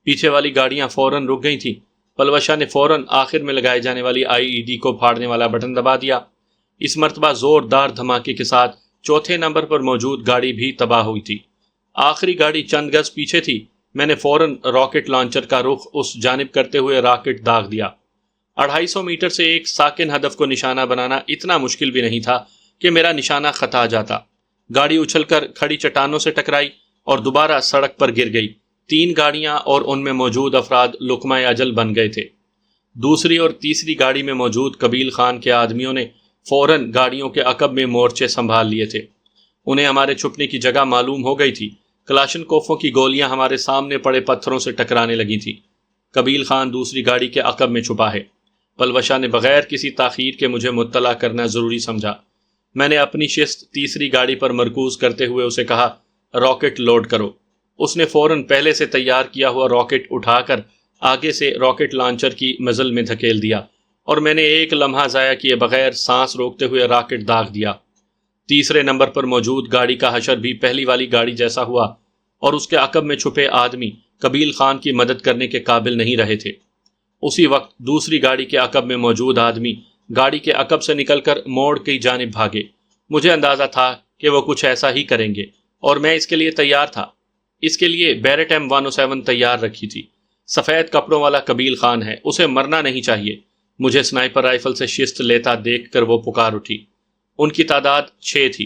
پیچھے والی گاڑیاں فوراً رک گئی تھیں۔ پلوشا نے فوراً آخر میں لگائے جانے والی IED کو پھاڑنے والا بٹن دبا دیا۔ اس مرتبہ زوردار دھماکے کے ساتھ چوتھے نمبر پر موجود گاڑی بھی تباہ ہوئی تھی۔ آخری گاڑی چند گز پیچھے تھی۔ میں نے فوراً راکٹ لانچر کا رخ اس جانب کرتے ہوئے راکٹ داغ دیا۔ 250 میٹر سے ایک ساکن ہدف کو نشانہ بنانا اتنا مشکل بھی نہیں تھا کہ میرا نشانہ خطا جاتا۔ گاڑی اچھل کر کھڑی چٹانوں سے ٹکرائی اور دوبارہ سڑک پر گر گئی۔ 3 گاڑیاں اور ان میں موجود افراد لقمہ اجل بن گئے تھے۔ دوسری اور تیسری گاڑی میں موجود قبیل خان کے آدمیوں نے فوراً گاڑیوں کے عقب میں مورچے سنبھال لیے تھے۔ انہیں ہمارے چھپنے کی جگہ معلوم ہو گئی تھی۔ کلاشنکوفوں کی گولیاں ہمارے سامنے پڑے پتھروں سے ٹکرانے لگی تھیں۔ قبیل خان دوسری گاڑی کے عقب میں چھپا ہے۔ پلوشا نے بغیر کسی تاخیر کے مجھے مطلع کرنا ضروری سمجھا۔ میں نے اپنی شست تیسری گاڑی پر مرکوز کرتے ہوئے اسے کہا، راکٹ لوڈ کرو۔ اس نے فوراً پہلے سے تیار کیا ہوا راکٹ اٹھا کر آگے سے راکٹ لانچر کی مزل میں دھکیل دیا اور میں نے ایک لمحہ ضائع کیے بغیر سانس روکتے ہوئے راکٹ داغ دیا۔ تیسرے نمبر پر موجود گاڑی کا حشر بھی پہلی والی گاڑی جیسا ہوا اور اس کے عقب میں چھپے آدمی قبیل خان کی مدد کرنے کے قابل نہیں رہے تھے۔ اسی وقت دوسری گاڑی کے عقب میں موجود آدمی گاڑی کے عقب سے نکل کر موڑ کی جانب بھاگے۔ مجھے اندازہ تھا کہ وہ کچھ ایسا ہی کریں گے اور میں اس کے لیے تیار تھا۔ اس کے لیے بیرٹ M107 تیار رکھی تھی۔ سفید کپڑوں والا قبیل خان ہے، اسے مرنا نہیں چاہیے۔ مجھے سنائپر رائفل سے شست لیتا دیکھ کر وہ پکار اٹھی۔ ان کی تعداد 6 تھی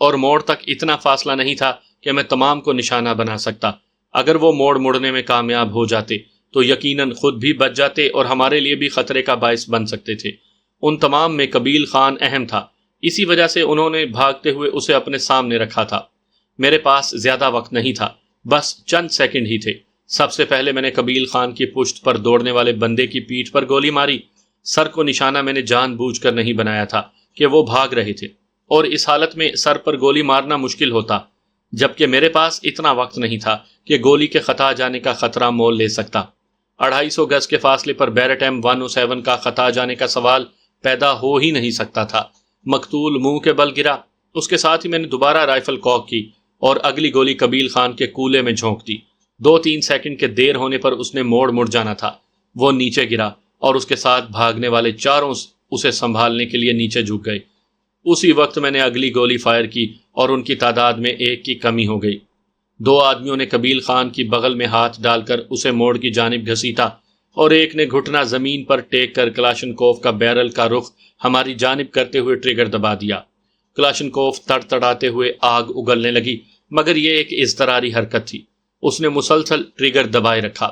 اور موڑ تک اتنا فاصلہ نہیں تھا کہ میں تمام کو نشانہ بنا سکتا۔ اگر وہ موڑ مڑنے میں کامیاب ہو جاتے تو یقیناً خود بھی بچ جاتے اور ہمارے لیے بھی خطرے کا باعث بن سکتے تھے۔ ان تمام میں قبیل خان اہم تھا، اسی وجہ سے انہوں نے بھاگتے ہوئے اسے اپنے سامنے رکھا تھا۔ میرے پاس زیادہ وقت نہیں تھا، بس چند سیکنڈ ہی تھے۔ سب سے پہلے میں نے قبیل خان کی پشت پر دوڑنے والے بندے کی پیٹھ پر گولی ماری۔ سر کو نشانہ میں نے جان بوجھ کر نہیں بنایا تھا کہ وہ بھاگ رہے تھے اور اس حالت میں سر پر گولی مارنا مشکل ہوتا، جبکہ میرے پاس اتنا وقت نہیں تھا کہ گولی کے خطا جانے کا خطرہ مول لے سکتا۔ 250 گز کے فاصلے پر بیرٹ M107 کا خطا جانے کا سوال پیدا ہو ہی نہیں سکتا تھا۔ مقتول منہ کے بل گرا۔ اس کے ساتھ ہی میں نے دوبارہ رائفل کاک کی اور اگلی گولی قبیل خان کے کولے میں جھونک دی۔ 2-3 سیکنڈ کے دیر ہونے پر اس نے موڑ مڑ جانا تھا۔ وہ نیچے گرا اور اس کے ساتھ بھاگنے والے چاروں اسے سنبھالنے کے لیے نیچے جھک گئے۔ اسی وقت میں نے اگلی گولی فائر کی اور ان کی تعداد میں 1 کی کمی ہو گئی۔ 2 آدمیوں نے قبیل خان کی بغل میں ہاتھ ڈال کر اسے موڑ کی جانب گھسیٹا اور ایک نے گھٹنا زمین پر ٹیک کر کلاشنکوف کا بیرل کا رخ ہماری جانب کرتے ہوئے ٹریگر دبا دیا۔ کلاشنکوف تڑتڑاتے ہوئے آگ اگلنے لگی، مگر یہ ایک اضطراری حرکت تھی۔ اس نے مسلسل ٹریگر دبائے رکھا۔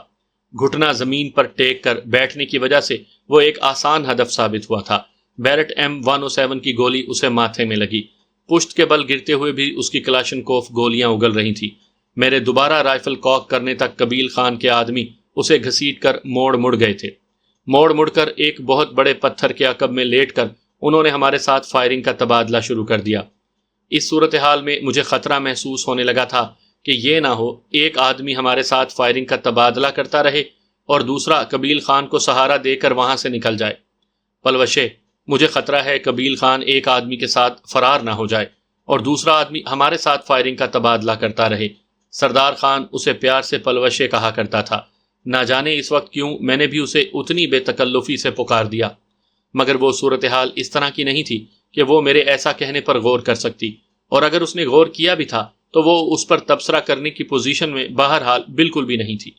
گھٹنا زمین پر ٹیک کر بیٹھنے کی وجہ سے وہ ایک آسان ہدف ثابت ہوا تھا۔ بیرٹ M107 کی گولی اسے ماتھے میں لگی۔ پشت کے بل گرتے ہوئے بھی اس کی کلاشنکوف گولیاں اگل رہی تھیں۔ میرے دوبارہ رائفل کاک کرنے تک قبیل خان کے آدمی اسے گھسیٹ کر مڑ گئے تھے۔ مڑ کر ایک بہت بڑے پتھر کے عقب میں لیٹ کر انہوں نے ہمارے ساتھ فائرنگ کا تبادلہ شروع کر دیا۔ اس صورتحال میں مجھے خطرہ محسوس ہونے لگا تھا کہ یہ نہ ہو ایک آدمی ہمارے ساتھ فائرنگ کا تبادلہ کرتا رہے اور دوسرا قبیل خان کو سہارا دے کر وہاں سے نکل جائے۔ پلوشے، مجھے خطرہ ہے قبیل خان ایک آدمی کے ساتھ فرار نہ ہو جائے اور دوسرا آدمی ہمارے ساتھ فائرنگ کا تبادلہ کرتا رہے۔ سردار خان اسے پیار سے پلوشے کہا کرتا تھا۔ نہ جانے اس وقت کیوں میں نے بھی اسے اتنی بے تکلفی سے پکار دیا، مگر وہ صورتحال اس طرح کی نہیں تھی کہ وہ میرے ایسا کہنے پر غور کر سکتی، اور اگر اس نے غور کیا بھی تھا تو وہ اس پر تبصرہ کرنے کی پوزیشن میں بہرحال بالکل بھی نہیں تھی۔